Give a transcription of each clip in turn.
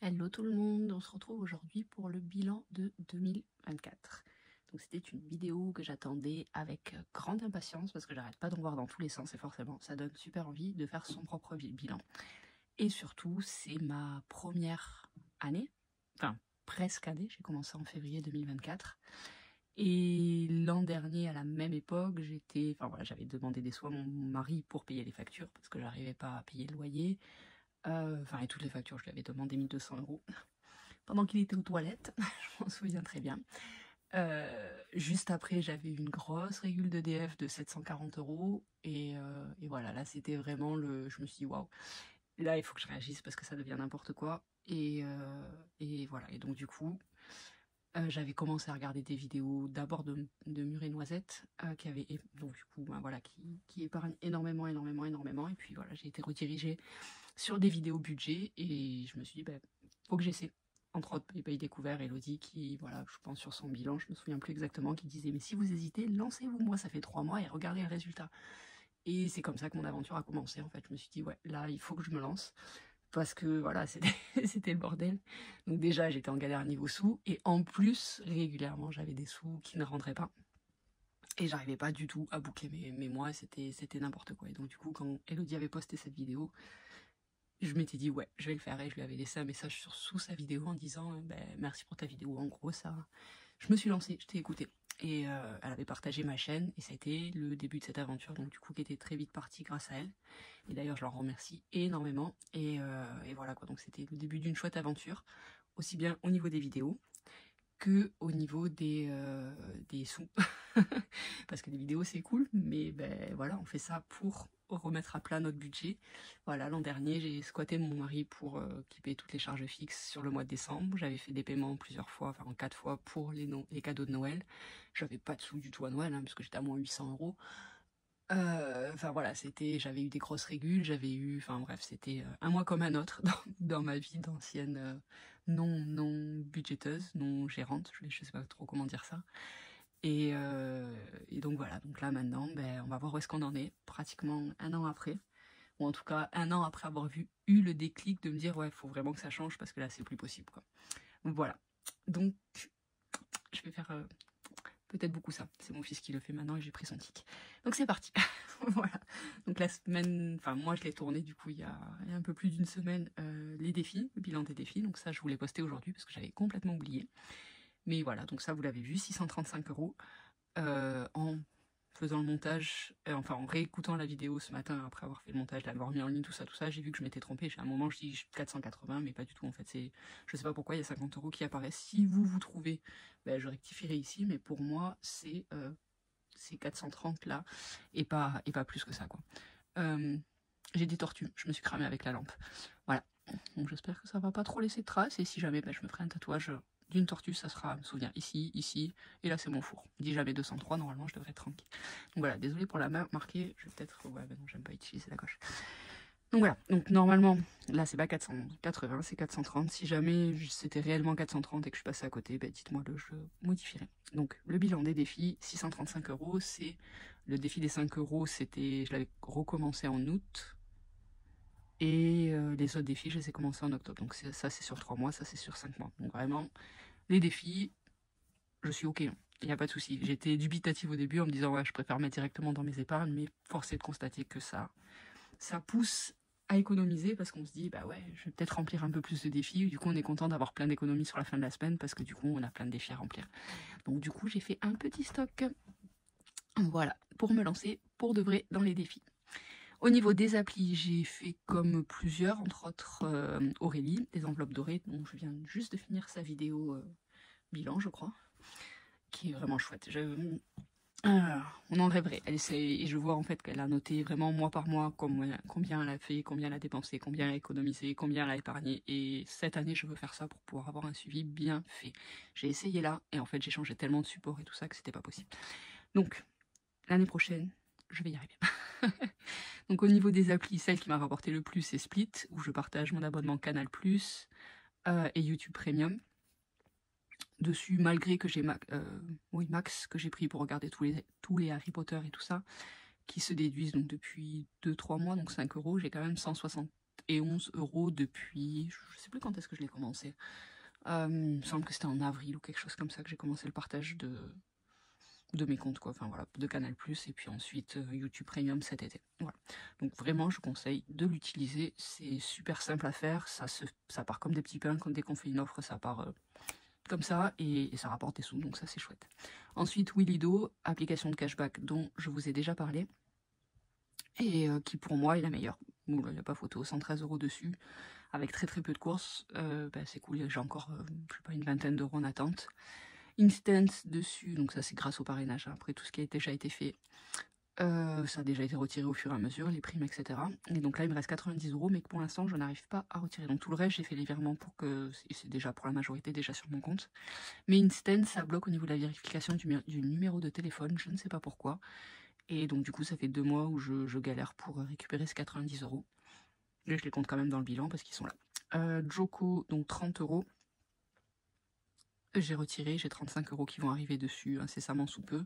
Hello tout le monde, on se retrouve aujourd'hui pour le bilan de 2024. Donc c'était une vidéo que j'attendais avec grande impatience parce que j'arrête pas d'en voir dans tous les sens et forcément ça donne super envie de faire son propre bilan. Et surtout c'est ma première année, enfin presque année, j'ai commencé en février 2024. Et l'an dernier, à la même époque, j'avais demandé des sous à mon mari pour payer les factures parce que j'arrivais pas à payer le loyer. Et toutes les factures, je lui avais demandé 1 200 € pendant qu'il était aux toilettes, je m'en souviens très bien. Juste après, j'avais eu une grosse régule d'EDF de 740 € et voilà, là c'était vraiment je me suis dit waouh, là il faut que je réagisse parce que ça devient n'importe quoi. Et voilà, et donc du coup, j'avais commencé à regarder des vidéos d'abord de Mur et Noisette, donc du coup, ben, voilà, qui épargne énormément, et puis voilà, j'ai été redirigée sur des vidéos budget et je me suis dit, ben, faut que j'essaie. Entre autres, les pays découverts, Elodie, qui, voilà, je pense sur son bilan, je me souviens plus exactement, qui disait, mais si vous hésitez, lancez-vous, moi ça fait 3 mois et regardez le résultat. Et c'est comme ça que mon aventure a commencé, en fait. Je me suis dit, ouais, là, il faut que je me lance. Parce que voilà, c'était le bordel. Donc déjà, j'étais en galère niveau sous. Et en plus, régulièrement, j'avais des sous qui ne rentraient pas. Et j'arrivais pas du tout à boucler mes mois. C'était n'importe quoi. Et donc du coup, quand Elodie avait posté cette vidéo, je m'étais dit, ouais, je vais le faire. Et je lui avais laissé un message sous sa vidéo en disant, merci pour ta vidéo. En gros, ça, je me suis lancée, je t'ai écouté. Et elle avait partagé ma chaîne et ça a été le début de cette aventure, donc du coup qui était très vite partie grâce à elle. Et d'ailleurs je leur remercie énormément. Et voilà quoi, donc c'était le début d'une chouette aventure, aussi bien au niveau des vidéos que au niveau des sous. Parce que les vidéos c'est cool, mais ben voilà, on fait ça pour remettre à plat notre budget. Voilà, l'an dernier j'ai squatté mon mari pour qu'il paye toutes les charges fixes sur le mois de décembre. J'avais fait des paiements plusieurs fois, enfin en 4 fois pour les cadeaux de Noël. J'avais pas de sous du tout à Noël, parce que j'étais à moins 800 €. Enfin voilà, j'avais eu des grosses régules, enfin bref, c'était un mois comme un autre dans ma vie d'ancienne non budgéteuse, non gérante, je sais pas trop comment dire ça. Et donc voilà, donc là maintenant, on va voir où est-ce qu'on en est, pratiquement un an après, ou en tout cas un an après avoir eu le déclic de me dire ouais, faut vraiment que ça change parce que là c'est plus possible quoi. Donc voilà, donc je vais faire peut-être beaucoup ça. C'est mon fils qui le fait maintenant et j'ai pris son tic. Donc c'est parti. Voilà. Donc la semaine, enfin moi je l'ai tourné du coup il y a un peu plus d'une semaine, les défis, le bilan des défis. Donc ça je voulais poster aujourd'hui parce que j'avais complètement oublié. Mais voilà, donc ça vous l'avez vu, 635 € en faisant le montage, enfin en réécoutant la vidéo ce matin après avoir fait le montage, l'avoir mis en ligne, tout ça, j'ai vu que je m'étais trompée. À un moment je dis 480, mais pas du tout en fait. Je sais pas pourquoi il y a 50 € qui apparaissent. Si vous trouvez, je rectifierai ici, mais pour moi c'est 430 là et pas plus que ça quoi. J'ai des tortues, je me suis cramée avec la lampe. Voilà. Donc j'espère que ça va pas trop laisser de traces et si jamais je me ferai un tatouage d'une tortue, ça sera, je me souviens, ici, et là c'est mon four. Dis jamais 203, normalement je devrais être tranquille. Donc voilà, désolé pour la marquer, je vais peut-être, ouais non, j'aime pas utiliser la gauche. Donc voilà, donc normalement, là c'est pas 480, c'est 430. Si jamais c'était réellement 430 et que je suis passée à côté, dites-moi je modifierai. Donc le bilan des défis, 635 €, c'est le défi des 5 €, je l'avais recommencé en août. Et les autres défis, je les ai commencés en octobre. Donc ça c'est sur 3 mois, ça c'est sur 5 mois. Donc vraiment, les défis, je suis ok, il n'y a pas de souci. J'étais dubitative au début en me disant ouais, je préfère mettre directement dans mes épargnes, mais force est de constater que ça pousse à économiser parce qu'on se dit bah ouais, je vais peut-être remplir un peu plus de défis. Du coup, on est content d'avoir plein d'économies sur la fin de la semaine parce que du coup, on a plein de défis à remplir. Donc du coup, j'ai fait un petit stock, voilà, pour me lancer pour de vrai dans les défis. Au niveau des applis, j'ai fait comme plusieurs, entre autres Aurélie, des enveloppes dorées, dont je viens juste de finir sa vidéo bilan, je crois, qui est vraiment chouette. On en rêverait. Et je vois en fait qu'elle a noté vraiment mois par mois combien elle a fait, combien elle a dépensé, combien elle a économisé, combien elle a épargné. Et cette année, je veux faire ça pour pouvoir avoir un suivi bien fait. J'ai essayé là, et en fait, j'ai changé tellement de support et tout ça que c'était pas possible. Donc, l'année prochaine, je vais y arriver. Donc au niveau des applis, celle qui m'a rapporté le plus c'est Split, où je partage mon abonnement Canal+, et YouTube Premium. Dessus, malgré que j'ai Max, que j'ai pris pour regarder tous les Harry Potter et tout ça, qui se déduisent donc depuis 2-3 mois, donc 5 €, j'ai quand même 160 71 € depuis, je sais plus quand est-ce que je l'ai commencé. Il me semble que c'était en avril ou quelque chose comme ça que j'ai commencé le partage de mes comptes, quoi. Enfin voilà, de Canal+, et puis ensuite YouTube Premium cet été. Voilà. Donc vraiment, je conseille de l'utiliser. C'est super simple à faire. Ça part comme des petits pains. Dès qu'on fait une offre, ça part comme ça et ça rapporte des sous. Donc ça, c'est chouette. Ensuite, Willido, application de cashback dont je vous ai déjà parlé et qui pour moi est la meilleure. Bon, il n'y a pas photo, 113 € dessus, avec très très peu de courses. C'est cool, j'ai encore, je sais pas, une vingtaine d'euros en attente. Instant dessus, donc ça c'est grâce au parrainage, hein. Après tout ce qui a déjà été fait, ça a déjà été retiré au fur et à mesure, les primes, etc. Et donc là il me reste 90 €, mais que pour l'instant je n'arrive pas à retirer. Donc tout le reste j'ai fait les virements pour que, c'est déjà pour la majorité déjà sur mon compte. Mais Instant ça bloque au niveau de la vérification du numéro de téléphone, je ne sais pas pourquoi. Et donc du coup ça fait 2 mois où je galère pour récupérer ces 90 €. Et je les compte quand même dans le bilan parce qu'ils sont là. Joko, donc 30 €. J'ai retiré, j'ai 35 € qui vont arriver dessus incessamment sous peu.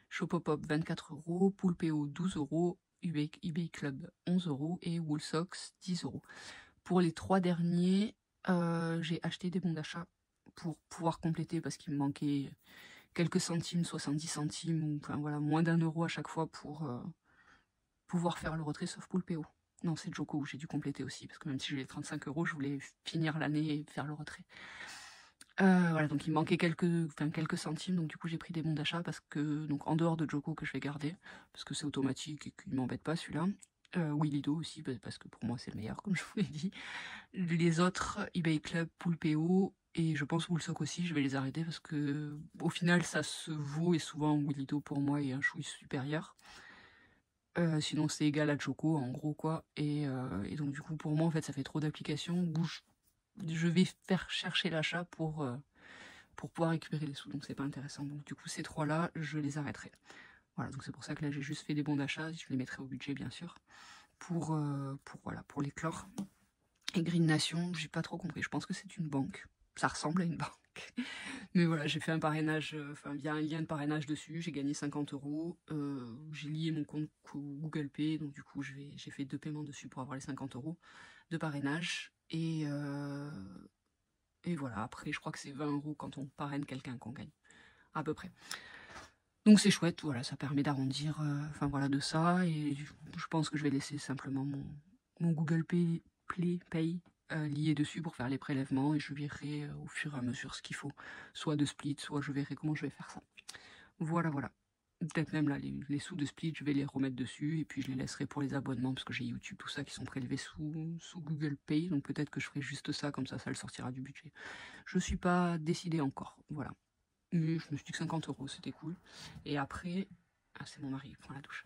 Shopopop 24 €, Poulpeo 12 €, eBay Club 11 € et Woolsocks 10 €. Pour les 3 derniers, j'ai acheté des bons d'achat pour pouvoir compléter parce qu'il me manquait quelques centimes, 70 centimes, ou enfin voilà, moins d'1 € à chaque fois pour pouvoir faire le retrait, sauf Poulpeo. Non, c'est Joko où j'ai dû compléter aussi, parce que même si j'ai les 35 €, je voulais finir l'année et faire le retrait. Voilà, donc il me manquait quelques centimes, donc du coup j'ai pris des bons d'achat parce que, donc en dehors de Joko que je vais garder, parce que c'est automatique et qu'il m'embête pas celui-là. Willido aussi, parce que pour moi c'est le meilleur, comme je vous l'ai dit. Les autres, eBay Club, Poulpeo, et je pense Woolsock aussi, je vais les arrêter parce que au final ça se vaut, et souvent Willido pour moi est un chouï supérieur. Sinon c'est égal à Joko en gros quoi, et donc du coup pour moi en fait ça fait trop d'applications où je vais faire chercher l'achat pour pouvoir récupérer les sous, donc c'est pas intéressant. Donc du coup ces trois là je les arrêterai. Voilà, donc c'est pour ça que là j'ai juste fait des bons d'achat, je les mettrai au budget bien sûr, pour les clore. Et Green Nation, j'ai pas trop compris, je pense que c'est une banque, ça ressemble à une banque. Mais voilà, j'ai fait un parrainage, via un lien de parrainage dessus, j'ai gagné 50 €, j'ai lié mon compte Google Pay, donc du coup j'ai fait 2 paiements dessus pour avoir les 50 € de parrainage, et voilà, après je crois que c'est 20 € quand on parraine quelqu'un qu'on gagne, à peu près. Donc c'est chouette, voilà, ça permet d'arrondir, de ça, et je pense que je vais laisser simplement mon Google Pay lié dessus pour faire les prélèvements, et je verrai au fur et à mesure ce qu'il faut, soit de split, soit je verrai comment je vais faire ça. Voilà. Peut-être même là, les sous de split, je vais les remettre dessus, et puis je les laisserai pour les abonnements, parce que j'ai YouTube, tout ça, qui sont prélevés sous Google Pay, donc peut-être que je ferai juste ça, comme ça le sortira du budget. Je suis pas décidée encore, voilà. Mais je me suis dit que 50 € c'était cool. Et après, c'est mon mari qui prend la douche.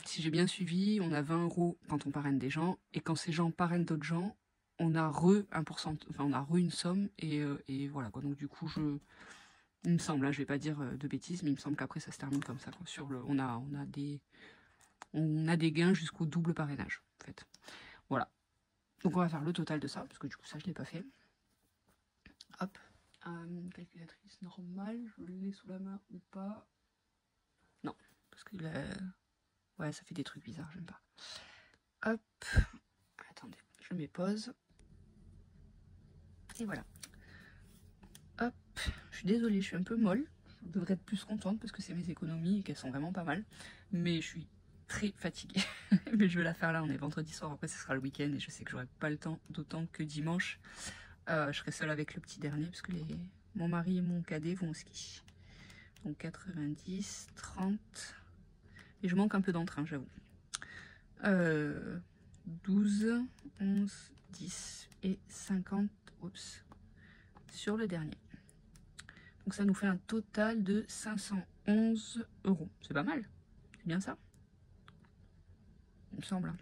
Si j'ai bien suivi, on a 20 € quand on parraine des gens, et quand ces gens parrainent d'autres gens, on a une somme, et voilà quoi. Donc du coup, il me semble, je vais pas dire de bêtises, mais il me semble qu'après ça se termine comme ça, quoi. On a des gains jusqu'au double parrainage, en fait. Voilà. Donc on va faire le total de ça, parce que du coup ça je l'ai pas fait. Hop. Calculatrice normale, je l'ai sous la main ou pas? Non, parce que ouais, ça fait des trucs bizarres, j'aime pas. Hop, attendez, je mets pause. Et voilà. Hop, je suis désolée, je suis un peu molle. Je devrais être plus contente parce que c'est mes économies et qu'elles sont vraiment pas mal. Mais je suis très fatiguée. Mais je vais la faire là, on est vendredi soir, après ce sera le week-end et je sais que j'aurai pas le temps, d'autant que dimanche, je serai seule avec le petit dernier parce que mon mari et mon cadet vont au ski. Donc 90, 30, et je manque un peu d'entrain, j'avoue. 12, 11, 10 et 50, sur le dernier. Donc ça nous fait un total de 511 €. C'est pas mal, c'est bien ça, il me semble.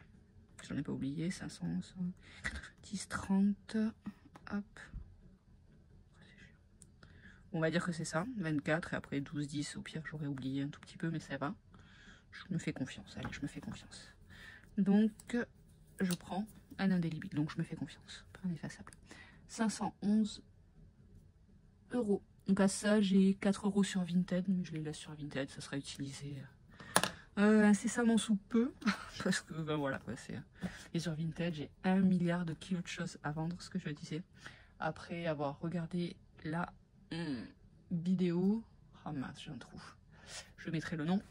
J'en ai pas oublié, 511, 10, 30, hop. On va dire que c'est ça, 24, et après 12, 10, au pire j'aurais oublié un tout petit peu, mais ça va. Je me fais confiance, allez, je me fais confiance. Donc, je prends un indélébile, donc je me fais confiance, pas ineffaçable. 511 €. Donc à ça, j'ai 4 € sur Vinted, mais je les laisse sur Vinted, ça sera utilisé incessamment sous peu, parce que ben voilà, quoi, c'est... Et sur Vinted, j'ai 1 milliard de kilos de choses à vendre, ce que je disais. Après avoir regardé la vidéo, oh mince, j'ai un trou, je mettrai le nom,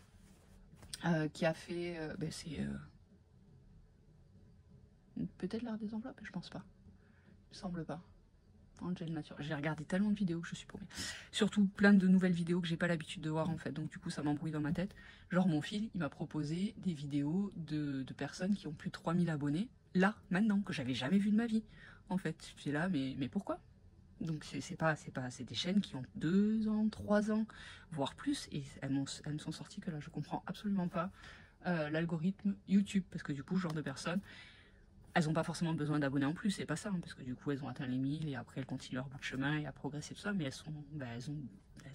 qui a fait, ben c'est peut-être l'art des enveloppes, je pense pas, il me semble pas. Angel Nature. J'ai regardé tellement de vidéos que je suis paumée. Surtout plein de nouvelles vidéos que j'ai pas l'habitude de voir en fait. Donc du coup ça m'embrouille dans ma tête. Genre mon fil, il m'a proposé des vidéos de personnes qui ont plus de 3000 abonnés. Là, maintenant, que j'avais jamais vu de ma vie. En fait, je suis là, mais pourquoi? Donc c'est des chaînes qui ont 2 ans, 3 ans, voire plus. Et elles me sont sorties que là, je comprends absolument pas l'algorithme YouTube. Parce que du coup, ce genre de personnes, elles n'ont pas forcément besoin d'abonnés en plus, c'est pas ça, hein, parce que du coup elles ont atteint les 1000 et après elles continuent leur bout de chemin et à progresser tout ça, mais elles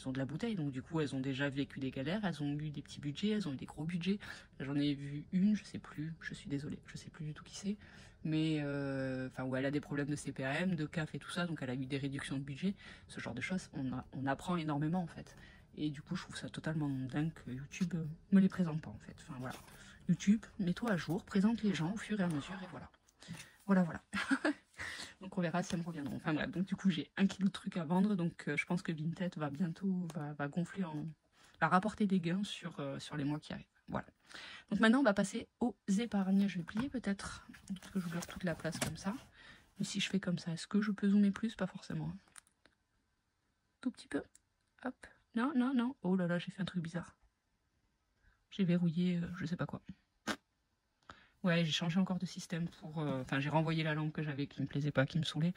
ont de la bouteille, donc du coup elles ont déjà vécu des galères, elles ont eu des petits budgets, elles ont eu des gros budgets. J'en ai vu une, je sais plus, je suis désolée, je sais plus du tout qui c'est, mais où elle a des problèmes de CPAM, de CAF et tout ça, donc elle a eu des réductions de budget, ce genre de choses, on apprend énormément en fait. Et du coup je trouve ça totalement dingue que YouTube me les présente pas en fait, enfin voilà. YouTube, mets-toi à jour, présente les gens au fur et à mesure et voilà. Voilà. Donc on verra si ça me reviendra. Enfin bref, donc du coup j'ai 1 kilo de trucs à vendre, donc je pense que Vinted va bientôt va gonfler, va rapporter des gains sur les mois qui arrivent. Voilà. Donc maintenant on va passer aux épargnes. Je vais plier peut-être, parce que je bloque toute la place comme ça. Mais si je fais comme ça, est-ce que je peux zoomer plus? Pas forcément. Tout petit peu. Hop. Non. Oh là là, j'ai fait un truc bizarre. J'ai verrouillé, je sais pas quoi. Ouais, j'ai changé encore de système pour... Enfin, j'ai renvoyé la lampe que j'avais qui me plaisait pas, qui me saoulait.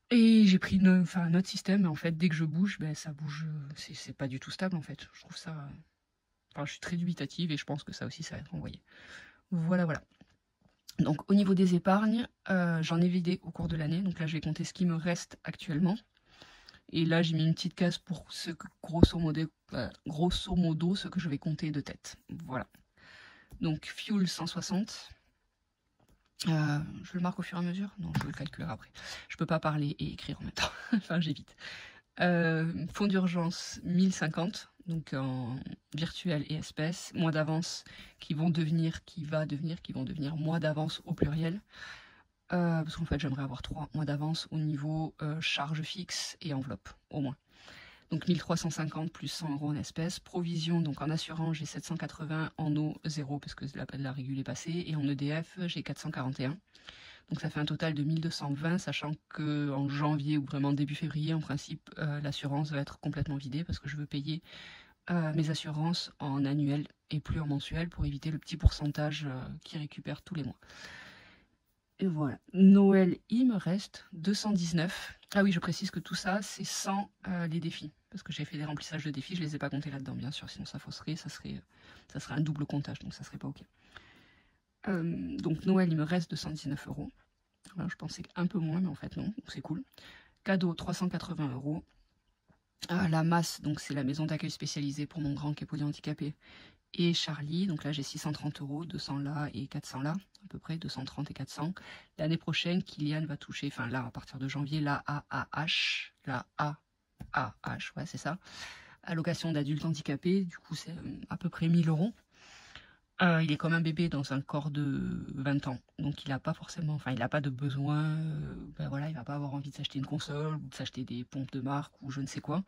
Et j'ai pris un autre système. Et en fait, dès que je bouge, ben, ça bouge. C'est pas du tout stable, en fait. Je trouve ça... Enfin, je suis très dubitative et je pense que ça aussi, ça va être renvoyé. Voilà. Donc, au niveau des épargnes, j'en ai vidé au cours de l'année. Donc là, je vais compter ce qui me reste actuellement. Et là, j'ai mis une petite case pour ce que, grosso modo, ce que je vais compter de tête. Voilà. Donc, fuel 160. Je le marque au fur et à mesure? Non, je le calculerai après. Je peux pas parler et écrire en même temps. Enfin, j'évite. Fonds d'urgence 1050, donc en virtuel et espèces. Mois d'avance qui vont devenir mois d'avance au pluriel. Parce qu'en fait, j'aimerais avoir 3 mois d'avance au niveau charge fixe et enveloppe, au moins. Donc 1350 plus 100 € en espèces. Provision, donc en assurance, j'ai 780, en eau 0 parce que la régule est passée. Et en EDF, j'ai 441. Donc ça fait un total de 1220, sachant qu'en janvier ou vraiment début février, en principe, l'assurance va être complètement vidée parce que je veux payer mes assurances en annuel et plus en mensuel pour éviter le petit pourcentage qui récupère tous les mois. Et voilà. Noël, il me reste 219. Ah oui, je précise que tout ça, c'est sans les défis. Parce que j'ai fait des remplissages de défis, je les ai pas comptés là-dedans, bien sûr. Sinon, ça fausserait, ça serait un double comptage, donc ça serait pas OK. Donc Noël, il me reste 219 €. Alors, je pensais un peu moins, mais en fait non, c'est cool. Cadeau, 380 €. La masse, donc c'est la maison d'accueil spécialisée pour mon grand qui est polyhandicapé. Et Charlie, donc là j'ai 630 €, 200 là et 400 là, à peu près 230 et 400. L'année prochaine, Kylian va toucher, enfin là à partir de janvier, la AAH, ouais c'est ça, allocation d'adulte handicapé, du coup c'est à peu près 1000 €. Il est comme un bébé dans un corps de 20 ans, donc il n'a pas forcément, enfin il n'a pas de besoin, voilà, il va pas avoir envie de s'acheter une console ou de s'acheter des pompes de marque ou je ne sais quoi.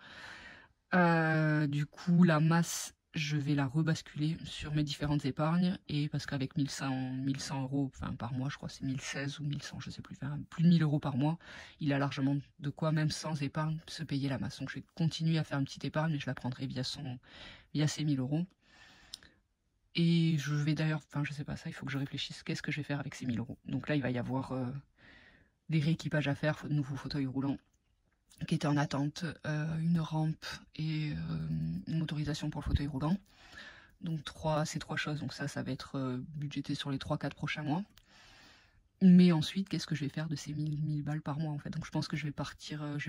Du coup la masse, je vais la rebasculer sur mes différentes épargnes, et parce qu'avec 1100 €, enfin par mois, je crois c'est 1016 ou 1100, je sais plus, enfin, plus de 1000 € par mois, il a largement de quoi, même sans épargne, se payer la masse. Donc je vais continuer à faire une petite épargne, mais je la prendrai via ces 1000 €. Et je vais d'ailleurs, enfin je sais pas, ça il faut que je réfléchisse, qu'est-ce que je vais faire avec ces 1000 €. Donc là il va y avoir des rééquipages à faire, nouveau fauteuil roulant qui était en attente, une rampe et une motorisation pour le fauteuil roulant. Donc ces trois choses, donc ça va être budgété sur les 3-4 prochains mois. Mais ensuite, qu'est-ce que je vais faire de ces 1000 balles par mois en fait? Donc je pense que je vais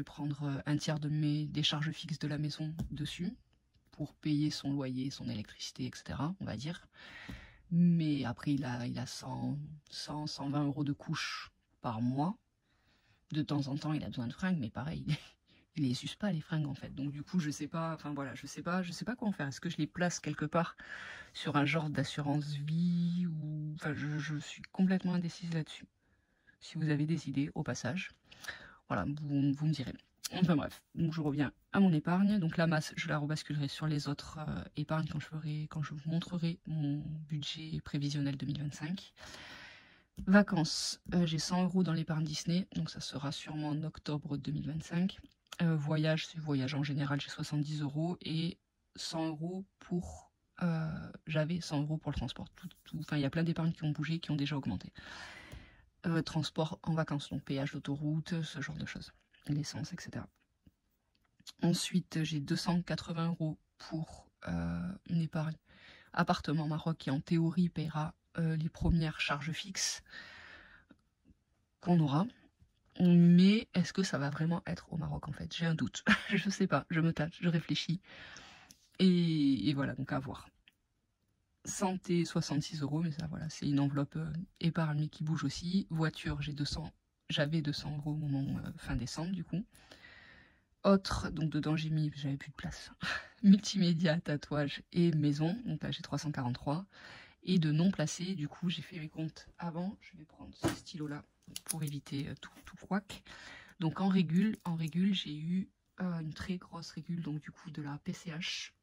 prendre un tiers des charges fixes de la maison dessus, pour payer son loyer, son électricité, etc., on va dire. Mais après, il a 120 € de couche par mois. De temps en temps, il a besoin de fringues, mais pareil, ils les usent pas les fringues en fait. Donc du coup, je sais pas, enfin voilà, je sais pas quoi en faire. Est-ce que je les place quelque part sur un genre d'assurance vie ou... Enfin, je suis complètement indécise là-dessus. Si vous avez des idées, au passage, voilà, vous me direz. Enfin bref, donc je reviens à mon épargne. Donc la masse, je la rebasculerai sur les autres épargnes quand je vous montrerai mon budget prévisionnel 2025. Vacances, j'ai 100 € dans l'épargne Disney, donc ça sera sûrement en octobre 2025. Voyage, c'est voyage en général, j'ai 70 € et 100 € pour... j'avais 100 € pour le transport. Enfin, il y a plein d'épargnes qui ont bougé, qui ont déjà augmenté. Transport en vacances, donc péage d'autoroute, ce genre de choses, l'essence, etc. Ensuite, j'ai 280 € pour une épargne appartement Maroc qui en théorie paiera les premières charges fixes qu'on aura. Mais est-ce que ça va vraiment être au Maroc en fait? J'ai un doute. Je sais pas, je me tâte, je réfléchis. Et voilà, donc à voir. Santé, 66 €, mais ça voilà, c'est une enveloppe épargne qui bouge aussi. Voiture, j'avais 200 € au moment fin décembre du coup. Autre, donc dedans j'ai mis, j'avais plus de place. Multimédia, tatouage et maison, donc là j'ai 343. Et de non placé, du coup j'ai fait mes comptes avant. Je vais prendre ce stylo là pour éviter tout couac. Donc en régule j'ai eu une très grosse régule, donc du coup de la PCH.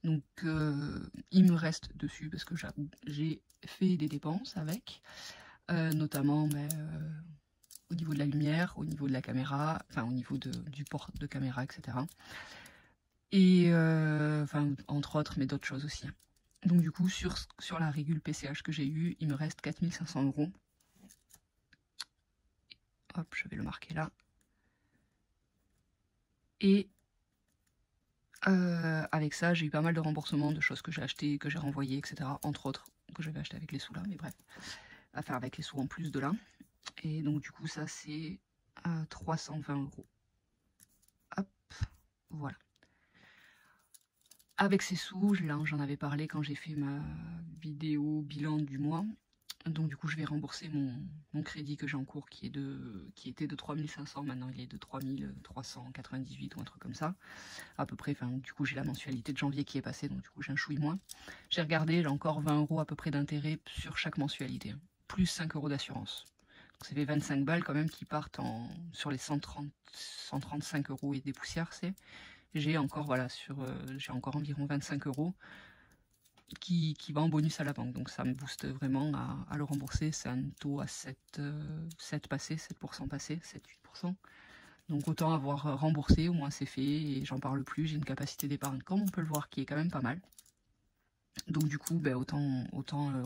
Donc il me reste dessus parce que j'avoue, j'ai fait des dépenses avec, notamment au niveau de la lumière, au niveau de la caméra, enfin au niveau du port de caméra, etc. Et enfin entre autres, mais d'autres choses aussi. Donc du coup sur la régule PCH que j'ai eue, il me reste 4500 €. Hop, je vais le marquer là. Et avec ça, j'ai eu pas mal de remboursements de choses que j'ai achetées, que j'ai renvoyées, etc. Entre autres, que j'avais acheté avec les sous là, mais bref. À faire avec les sous en plus de là. Et donc du coup, ça c'est 320 €. Hop, voilà. Avec ces sous, là j'en avais parlé quand j'ai fait ma vidéo bilan du mois. Donc du coup, je vais rembourser mon crédit que j'ai en cours qui était de 3500, maintenant il est de 3398 ou un truc comme ça. À peu près, enfin du coup j'ai la mensualité de janvier qui est passée, donc du coup j'ai un chouille moins. J'ai regardé, j'ai encore 20 € à peu près d'intérêt sur chaque mensualité, plus 5 € d'assurance. Donc ça fait 25 balles quand même qui partent sur les 135 € et des poussières, c'est. J'ai encore, voilà, j'ai encore environ 25 € qui va en bonus à la banque. Donc ça me booste vraiment à le rembourser. C'est un taux à 7% passé, 7%, donc autant avoir remboursé, au moins c'est fait et j'en parle plus. J'ai une capacité d'épargne, comme on peut le voir, qui est quand même pas mal. Donc du coup, ben, autant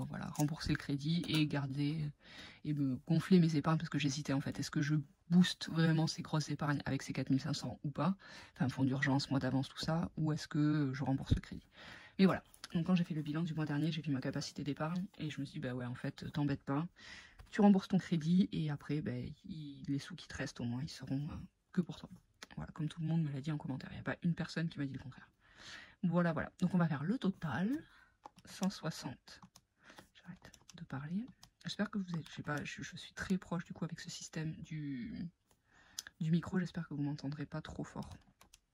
voilà, rembourser le crédit et garder et me gonfler mes épargnes, parce que j'hésitais en fait. Est-ce que je booste vraiment ces grosses épargnes avec ces 4500 ou pas, enfin fonds d'urgence, mois d'avance, tout ça, ou est-ce que je rembourse le crédit? Mais voilà, donc quand j'ai fait le bilan du mois dernier, j'ai vu ma capacité d'épargne et je me suis dit, bah ouais, en fait, t'embête pas, tu rembourses ton crédit et après, ben, les sous qui te restent au moins, ils seront que pour toi. Voilà, comme tout le monde me l'a dit en commentaire, il n'y a pas une personne qui m'a dit le contraire. Voilà, voilà, donc on va faire le total. 160. J'arrête de parler. J'espère que vous êtes... Je sais pas, je suis très proche du coup avec ce système du micro. J'espère que vous m'entendrez pas trop fort.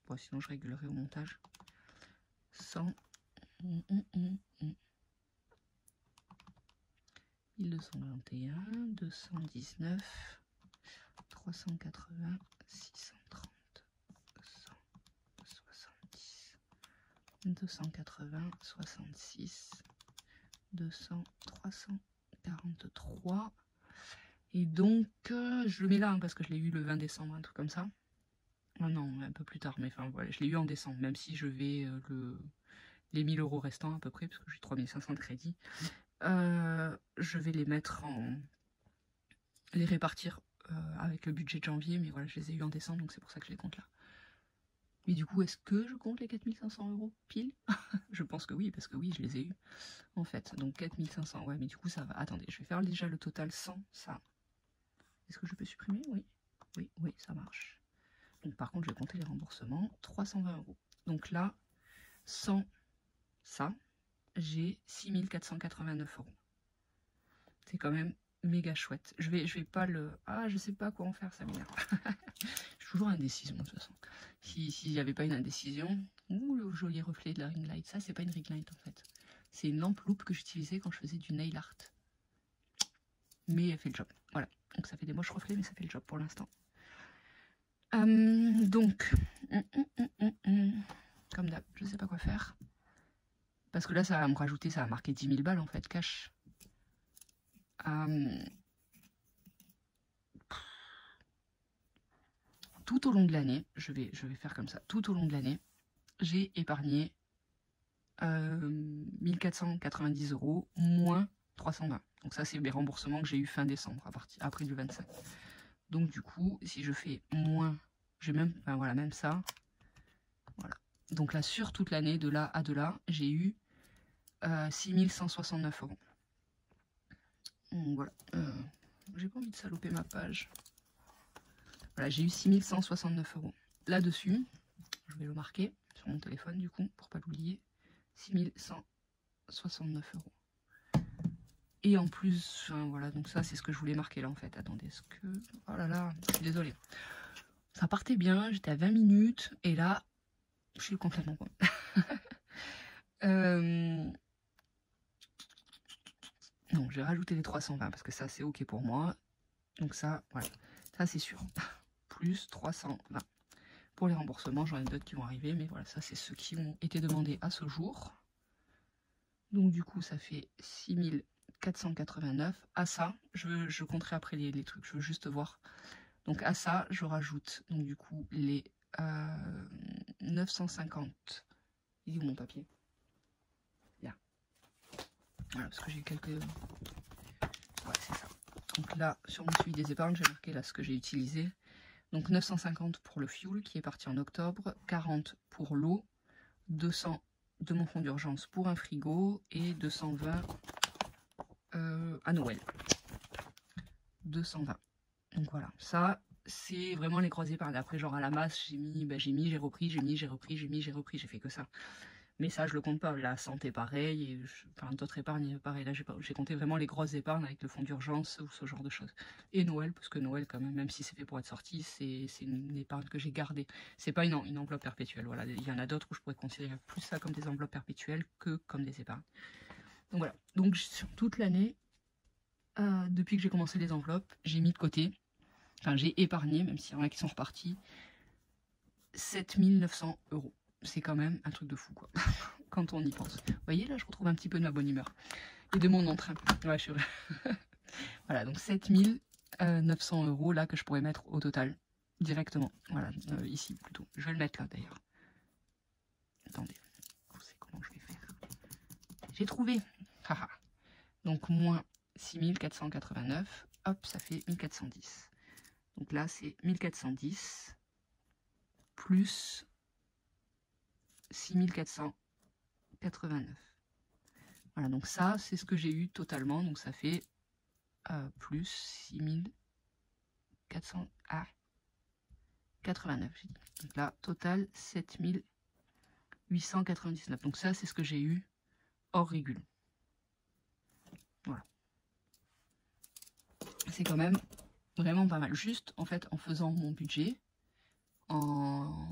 Bon, sinon je réglerai au montage. 100. 1221, 219, 380, 630, 170, 280, 66, 200, 343. Et donc, je le mets là, hein, parce que je l'ai eu le 20 décembre, un truc comme ça. Ah non, un peu plus tard, mais enfin voilà, je l'ai eu en décembre, même si je vais les 1000 € restants à peu près, parce que j'ai 3500 de crédit. Je vais les mettre les répartir avec le budget de janvier, mais voilà, je les ai eu en décembre, donc c'est pour ça que je les compte là. Mais du coup, est-ce que je compte les 4500 € pile? Je pense que oui, parce que oui, je les ai eus, en fait. Donc 4500, ouais, mais du coup, ça va. Attendez, je vais faire déjà le total sans ça. Est-ce que je peux supprimer? Oui. Oui, oui, ça marche. Donc par contre, je vais compter les remboursements. 320 €. Donc là, sans ça, j'ai 6489 €. C'est quand même méga chouette. Je vais pas le... Ah, je sais pas quoi en faire, ça m'énerve. Je suis toujours indécise, moi, de toute façon. S'il n'y avait pas une indécision... Ouh, le joli reflet de la ring light. Ça, c'est pas une ring light, en fait. C'est une lampe loupe que j'utilisais quand je faisais du nail art. Mais elle fait le job. Voilà. Donc ça fait des moches reflets, mais ça fait le job pour l'instant. Donc... Comme d'hab, je sais pas quoi faire. Parce que là, ça va me rajouter, ça va marquer 10 000 balles, en fait, cash. Tout au long de l'année, je vais faire comme ça, tout au long de l'année, j'ai épargné 1490 € moins 320. Donc ça, c'est mes remboursements que j'ai eu fin décembre, après du 25. Donc du coup, si je fais moins, j'ai même, enfin, voilà, même ça, voilà. Donc là, sur toute l'année, de là à de là, j'ai eu 6169 €. Donc voilà, j'ai pas envie de saloper ma page. Voilà, j'ai eu 6169 €. Là-dessus, je vais le marquer sur mon téléphone du coup, pour pas l'oublier. 6169 €. Et en plus, enfin, voilà, donc ça c'est ce que je voulais marquer là en fait. Attendez, est-ce que... Oh là là, je suis désolée. Ça partait bien, j'étais à 20 minutes, et là, je suis complètement con. Non, je vais rajouter les 320 parce que ça c'est ok pour moi. Donc ça, voilà, ça c'est sûr. Plus 320. Pour les remboursements, j'en ai d'autres qui vont arriver, mais voilà, ça c'est ceux qui ont été demandés à ce jour. Donc du coup, ça fait 6489. À ça, je compterai après les trucs, je veux juste voir. Donc à ça, je rajoute donc du coup les 950. Il est où mon papier? Là. Voilà, parce que j'ai quelques... Ouais, c'est ça. Donc là, sur mon suivi des épargnes, j'ai marqué là ce que j'ai utilisé. Donc 950 pour le fuel qui est parti en octobre, 40 pour l'eau, 200 de mon fonds d'urgence pour un frigo et 220 à Noël. 220. Donc voilà, ça c'est vraiment les grosses épargnes. Après, genre à la masse, j'ai mis, j'ai repris, j'ai fait que ça. Mais ça, je le compte pas. La santé, pareil, et enfin, d'autres épargnes, pareil. Là, j'ai compté vraiment les grosses épargnes avec le fonds d'urgence ou ce genre de choses. Et Noël, parce que Noël, quand même, même si c'est fait pour être sorti, c'est une épargne que j'ai gardée. C'est pas une enveloppe perpétuelle. Voilà, il y en a d'autres où je pourrais considérer plus ça comme des enveloppes perpétuelles que comme des épargnes. Donc voilà. Donc sur toute l'année, depuis que j'ai commencé les enveloppes, j'ai mis de côté, enfin j'ai épargné, même s'il y en a qui sont repartis, 7900 €. C'est quand même un truc de fou, quoi, quand on y pense. Vous voyez, là, je retrouve un petit peu de ma bonne humeur. Et de mon entrain. Ouais, je suis... Voilà, donc 7900 € là que je pourrais mettre au total, directement. Voilà, ici plutôt. Je vais le mettre là, d'ailleurs. Attendez, je sais comment je vais faire. J'ai trouvé. Donc, moins 6489. Hop, ça fait 1410. Donc là, c'est 1410 plus 6489. Voilà, donc ça, c'est ce que j'ai eu totalement. Donc ça fait plus 6489. J'ai dit. Donc là, total 7899. Donc ça, c'est ce que j'ai eu hors régule. Voilà. C'est quand même vraiment pas mal. Juste, en fait, en faisant mon budget, en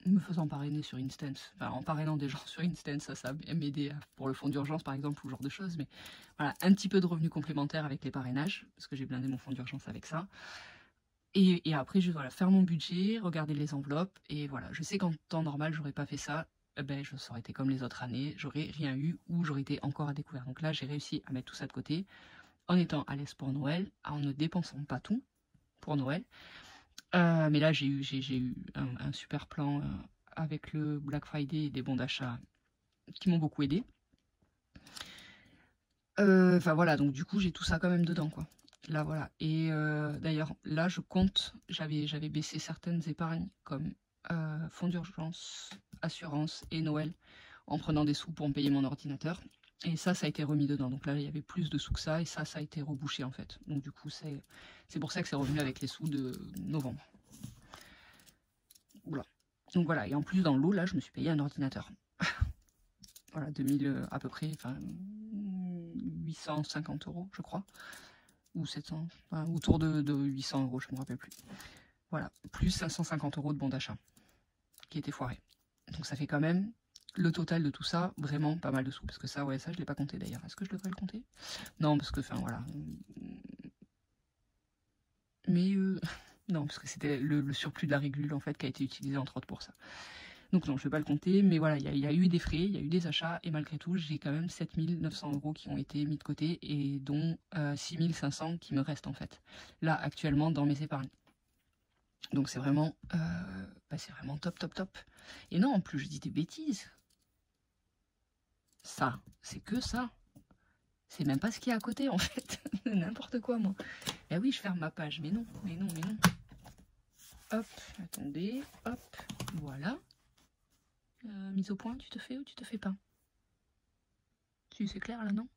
me faisant parrainer sur Instance, enfin en parrainant des gens sur Instance, ça va m'aider pour le fonds d'urgence par exemple, ou ce genre de choses, mais voilà, un petit peu de revenus complémentaires avec les parrainages, parce que j'ai blindé mon fonds d'urgence avec ça. Et après, juste voilà, faire mon budget, regarder les enveloppes, et voilà, je sais qu'en temps normal, j'aurais pas fait ça, ben je serais été comme les autres années, j'aurais rien eu, ou j'aurais été encore à découvert. Donc là, j'ai réussi à mettre tout ça de côté, en étant à l'aise pour Noël, en ne dépensant pas tout pour Noël. Mais là, j'ai eu un super plan avec le Black Friday et des bons d'achat qui m'ont beaucoup aidé. Enfin voilà, donc du coup, j'ai tout ça quand même dedans, quoi. Là, voilà. Et d'ailleurs, là, je compte, j'avais baissé certaines épargnes comme fonds d'urgence, assurance et Noël en prenant des sous pour me payer mon ordinateur. Et ça a été remis dedans. Donc là, il y avait plus de sous que ça, et ça a été rebouché, en fait. Donc du coup, c'est pour ça que c'est revenu avec les sous de novembre. Oula. Donc voilà, et en plus, dans l'eau, là, je me suis payé un ordinateur. Voilà, 2000 à peu près, enfin, 850 €, je crois. Ou 700, enfin, autour de 800 €, je ne me rappelle plus. Voilà, plus 550 € de bon d'achat qui était foiré. Donc ça fait quand même le total de tout ça, vraiment pas mal de sous. Parce que ça, ouais, ça je l'ai pas compté d'ailleurs. Est-ce que je devrais le compter? Non, parce que, enfin voilà. Mais non, parce que c'était le surplus de la régule en fait qui a été utilisé entre autres pour ça. Donc non, je ne vais pas le compter, mais voilà, il y a eu des frais, il y a eu des achats, et malgré tout, j'ai quand même 7 900 € qui ont été mis de côté, et dont 6 500 qui me restent en fait, là actuellement dans mes épargnes. Donc c'est vraiment top, top, top. Et non, en plus, je dis des bêtises. Ça, c'est que ça. C'est même pas ce qu'il y a à côté en fait. N'importe quoi, moi. Eh oui, je ferme ma page, mais non, mais non, mais non. Hop, attendez, hop, voilà. Mise au point, tu te fais ou tu te fais pas? Si, c'est clair là, non?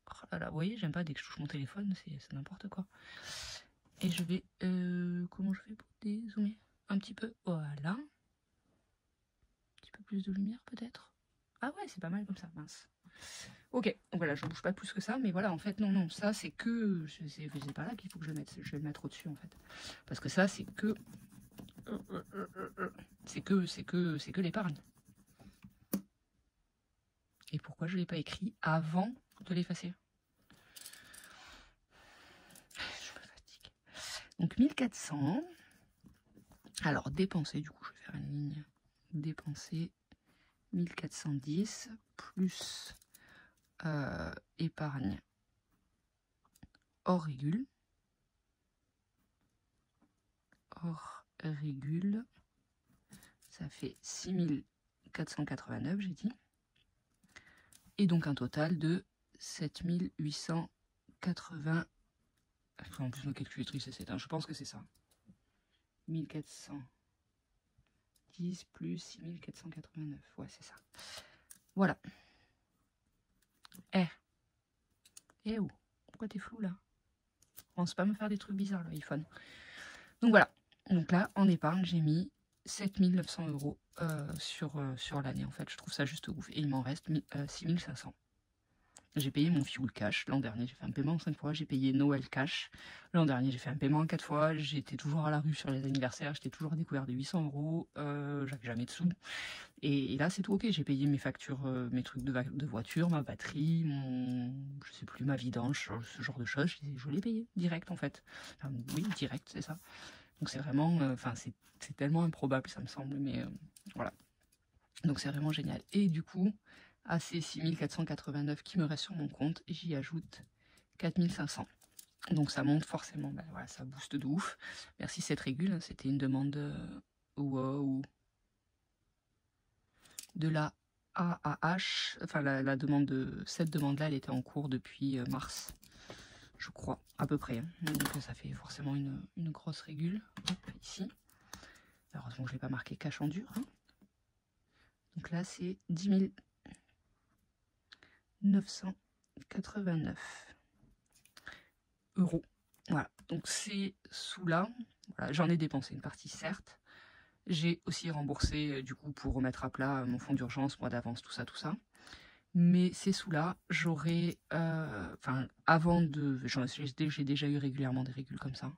Oh là là, vous voyez, j'aime pas dès que je touche mon téléphone, c'est n'importe quoi. Et je vais... comment je fais pour dézoomer un petit peu? Voilà. Un petit peu plus de lumière peut-être? Ah ouais, c'est pas mal comme ça, mince. Ok, donc voilà, je bouge pas plus que ça, mais voilà, en fait, non, non, ça c'est que... C'est pas là qu'il faut que je le mette, je vais le mettre au-dessus en fait. Parce que ça, c'est que... C'est que l'épargne. Et pourquoi je ne l'ai pas écrit avant de l'effacer? Je me fatigue. Donc 1400. Alors dépenser, du coup je vais faire une ligne. Dépenser 1410 plus épargne hors régule. Hors régule. Ça fait 6489, j'ai dit. Et donc un total de 7880. En plus, ma calculatrice, c'est éteinte. Je pense que c'est ça. 1410 plus 6489. Ouais, c'est ça. Voilà. Eh oh, pourquoi t'es flou là? Pense pas me faire des trucs bizarres, l'iPhone. Donc voilà. Donc là, en épargne, j'ai mis 7900 € sur l'année. En fait, je trouve ça juste ouf. Et il m'en reste 6500. J'ai payé mon fuel cash. L'an dernier, j'ai fait un paiement en 5 fois. J'ai payé Noël cash. L'an dernier, j'ai fait un paiement en 4 fois. J'étais toujours à la rue sur les anniversaires. J'étais toujours à découvert de 800 €. J'avais jamais de sous. Et là, c'est tout ok. J'ai payé mes factures, mes trucs de voiture, ma batterie, je sais plus, ma vidange, ce genre de choses. Je l'ai payé direct en fait. Enfin, oui, direct, c'est ça. Donc c'est vraiment, enfin, c'est tellement improbable, ça me semble, mais voilà. Donc c'est vraiment génial. Et du coup, à ces 6489 qui me restent sur mon compte, j'y ajoute 4500. Donc ça monte forcément, ben voilà, ça booste de ouf. Merci cette régule, hein, c'était une demande wow, de la AAH, enfin la demande de cette demande-là, elle était en cours depuis mars, je crois, à peu près. Hein. Donc ça fait forcément une grosse régule. Hop, ici. Heureusement que je ne l'ai pas marqué cash en dur. Hein. Donc là, c'est 10 989 €. Voilà, donc ces sous-là, voilà, j'en ai dépensé une partie, certes. J'ai aussi remboursé, du coup, pour remettre à plat mon fonds d'urgence, mois d'avance, tout ça, tout ça. Mais ces sous-là, j'aurais... Enfin, avant de... J'ai déjà eu régulièrement des régules comme ça.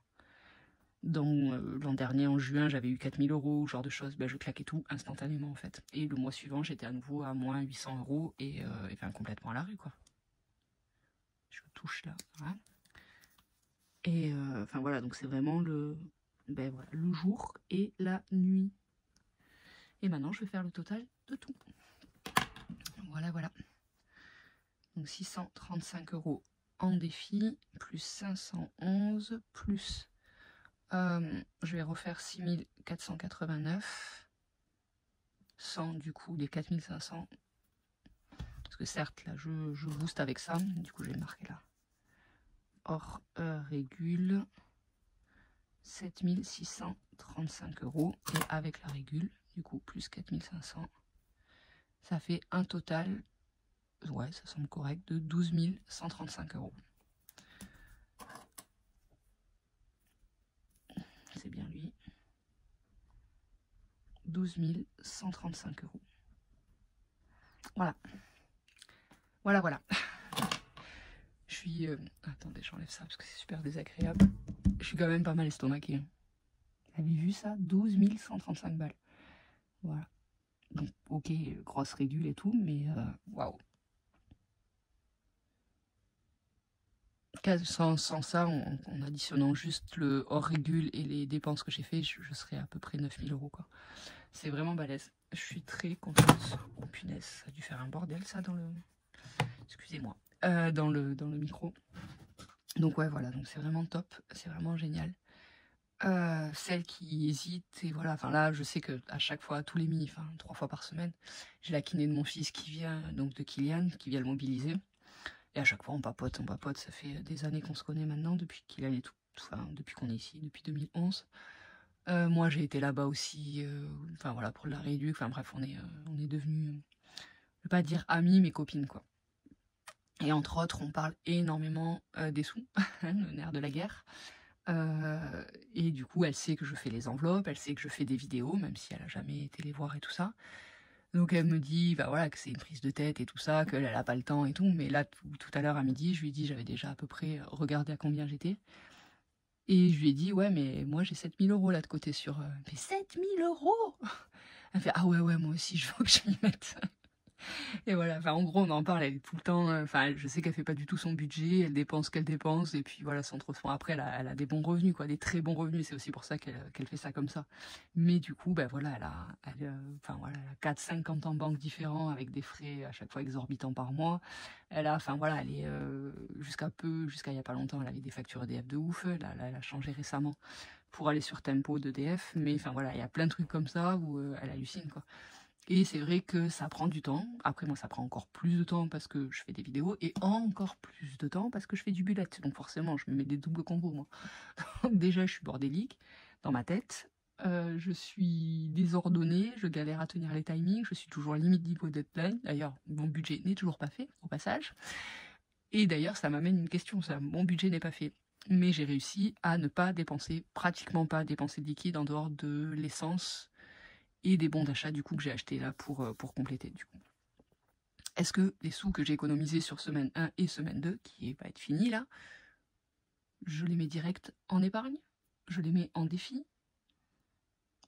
Dans l'an dernier, en juin, j'avais eu 4000 €, ce genre de choses. Ben, je claquais tout instantanément, en fait. Et le mois suivant, j'étais à nouveau à moins 800 € et enfin, complètement à la rue, quoi. Je touche là. Voilà. Et enfin, voilà, donc c'est vraiment ben, voilà, le jour et la nuit. Et maintenant, je vais faire le total de tout. Voilà, voilà. Donc 635 € en défi, plus 511, plus... je vais refaire 6489, sans du coup les 4500. Parce que certes, là, je booste avec ça. Du coup, je vais le marquer là. Hors régule, 7635 €. Et avec la régule, du coup, plus 4500, ça fait un total, ouais, ça semble correct, de 12 135 €. C'est bien lui. 12 135 €. Voilà. Voilà, voilà. suis... Attendez, j'enlève ça parce que c'est super désagréable. Je suis quand même pas mal estomaquée. Vous avez vu ça? 12 135 balles. Voilà. Donc, ok, grosse régule et tout, mais waouh. Sans ça, en additionnant juste le hors régule et les dépenses que j'ai fait, je serais à peu près 9000 €, quoi. C'est vraiment balèze. Je suis très contente. Oh punaise, ça a dû faire un bordel ça dans le... Excusez-moi. Dans le micro. Donc ouais, voilà, donc c'est vraiment top, c'est vraiment génial. Celles qui hésitent, et voilà, enfin là, je sais que à chaque fois, tous les enfin 3 fois par semaine, j'ai la kiné de mon fils qui vient, donc de Kylian, qui vient le mobiliser. Et à chaque fois, on papote, ça fait des années qu'on se connaît maintenant, depuis Kylian est tout, enfin, depuis qu'on est ici, depuis 2011. Moi, j'ai été là-bas aussi, enfin voilà, pour la rééduque, enfin bref, on est devenus, je vais pas dire amis, mais copines, quoi. Et entre autres, on parle énormément des sous, le nerf de la guerre. Et du coup, elle sait que je fais les enveloppes, elle sait que je fais des vidéos, même si elle a jamais été les voir et tout ça. Donc elle me dit bah voilà, que c'est une prise de tête et tout ça, qu'elle n'a pas le temps et tout. Mais là, tout à l'heure à midi, je lui ai dit, j'avais déjà à peu près regardé à combien j'étais. Et je lui ai dit, ouais, mais moi j'ai 7000 € là de côté sur... Mais 7000 €! Elle fait, ah ouais, moi aussi, je veux que je m'y mette. Et voilà, enfin en gros on en parle, elle est tout le temps, enfin je sais qu'elle fait pas du tout son budget, elle dépense ce qu'elle dépense, et puis voilà, sans trop se prendre. Après elle a des bons revenus, quoi, des très bons revenus, c'est aussi pour ça qu'elle fait ça comme ça. Mais du coup, ben voilà, enfin voilà, elle a 4-5 comptes en banque différents, avec des frais à chaque fois exorbitants par mois. Elle a, enfin voilà, elle est, jusqu'à il y a pas longtemps, elle avait des factures EDF de ouf, là elle a changé récemment pour aller sur Tempo d'EDF, mais enfin voilà, il y a plein de trucs comme ça où elle hallucine, quoi. Et c'est vrai que ça prend du temps. Après, moi, ça prend encore plus de temps parce que je fais des vidéos, et encore plus de temps parce que je fais du bullet. Donc forcément, je me mets des doubles combos, moi. Donc déjà, je suis bordélique dans ma tête. Je suis désordonnée, je galère à tenir les timings, je suis toujours à limite d'hypo deadline. D'ailleurs, mon budget n'est toujours pas fait, au passage. Et d'ailleurs, ça m'amène une question, ça. Mon budget n'est pas fait. Mais j'ai réussi à ne pas dépenser, pratiquement pas dépenser de liquide en dehors de l'essence et des bons d'achat du coup que j'ai acheté là pour compléter du coup. Est-ce que les sous que j'ai économisés sur semaine 1 et semaine 2, qui va être fini là, je les mets direct en épargne? Je les mets en défi?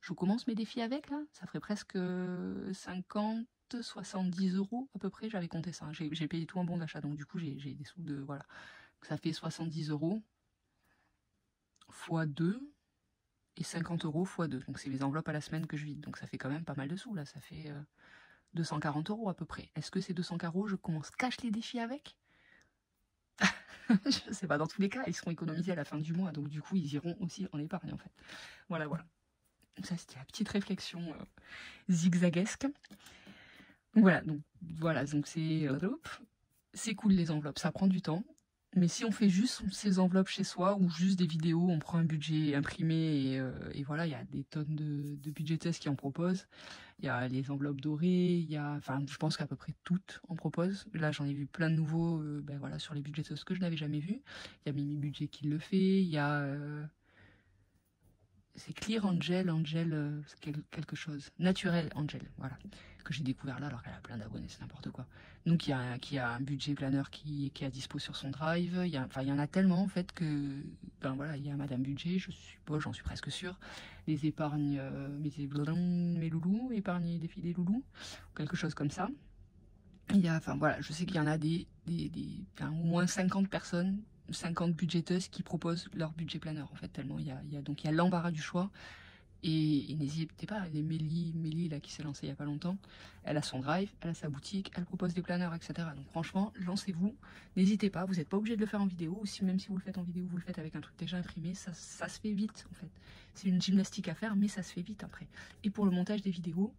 Je commence mes défis avec là? Ça ferait presque 50, 70 € à peu près, j'avais compté ça. J'ai payé tout en bon d'achat, donc du coup j'ai des sous de... Voilà. Ça fait 70 € x 2 et 50 € x 2. Donc c'est les enveloppes à la semaine que je vide. Donc ça fait quand même pas mal de sous là, ça fait... 240 € à peu près. Est-ce que ces 240 €, je commence cash les défis avec? Je sais pas, dans tous les cas, ils seront économisés à la fin du mois, donc du coup, ils iront aussi en épargne en fait. Voilà. Ça, c'était la petite réflexion zigzaguesque. Donc c'est cool les enveloppes, ça prend du temps. Mais si on fait juste ces enveloppes chez soi ou juste des vidéos, on prend un budget imprimé et voilà, il y a des tonnes de budgeteuses qui en proposent. Il y a les enveloppes dorées, enfin, je pense qu'à peu près toutes en proposent. Là, j'en ai vu plein de nouveaux, ben voilà, sur les budgeteuses que je n'avais jamais vu. Il y a Mimi Budget qui le fait. Il y a c'est Clear Angel, quelque chose. Naturel Angel, voilà. Que j'ai découvert là alors qu'elle a plein d'abonnés, c'est n'importe quoi. Donc il y a un budget planeur qui est à dispo sur son drive. Il y en a tellement en fait que, ben voilà, il y a Madame Budget, je suppose, j'en suis presque sûre. Les épargnes, mes loulous, épargner des filles des loulous, quelque chose comme ça. Enfin voilà, je sais qu'il y en a au moins 50 personnes, 50 budgeteuses qui proposent leur budget planeur en fait, tellement il y a l'embarras du choix. Et n'hésitez pas, les Mélie là qui s'est lancée il y a pas longtemps, elle a son drive, elle a sa boutique, elle propose des planeurs, etc. Donc franchement, lancez-vous, n'hésitez pas, vous n'êtes pas obligé de le faire en vidéo, ou même si vous le faites en vidéo, vous le faites avec un truc déjà imprimé, ça se fait vite en fait. C'est une gymnastique à faire, mais ça se fait vite après. Et pour le montage des vidéos,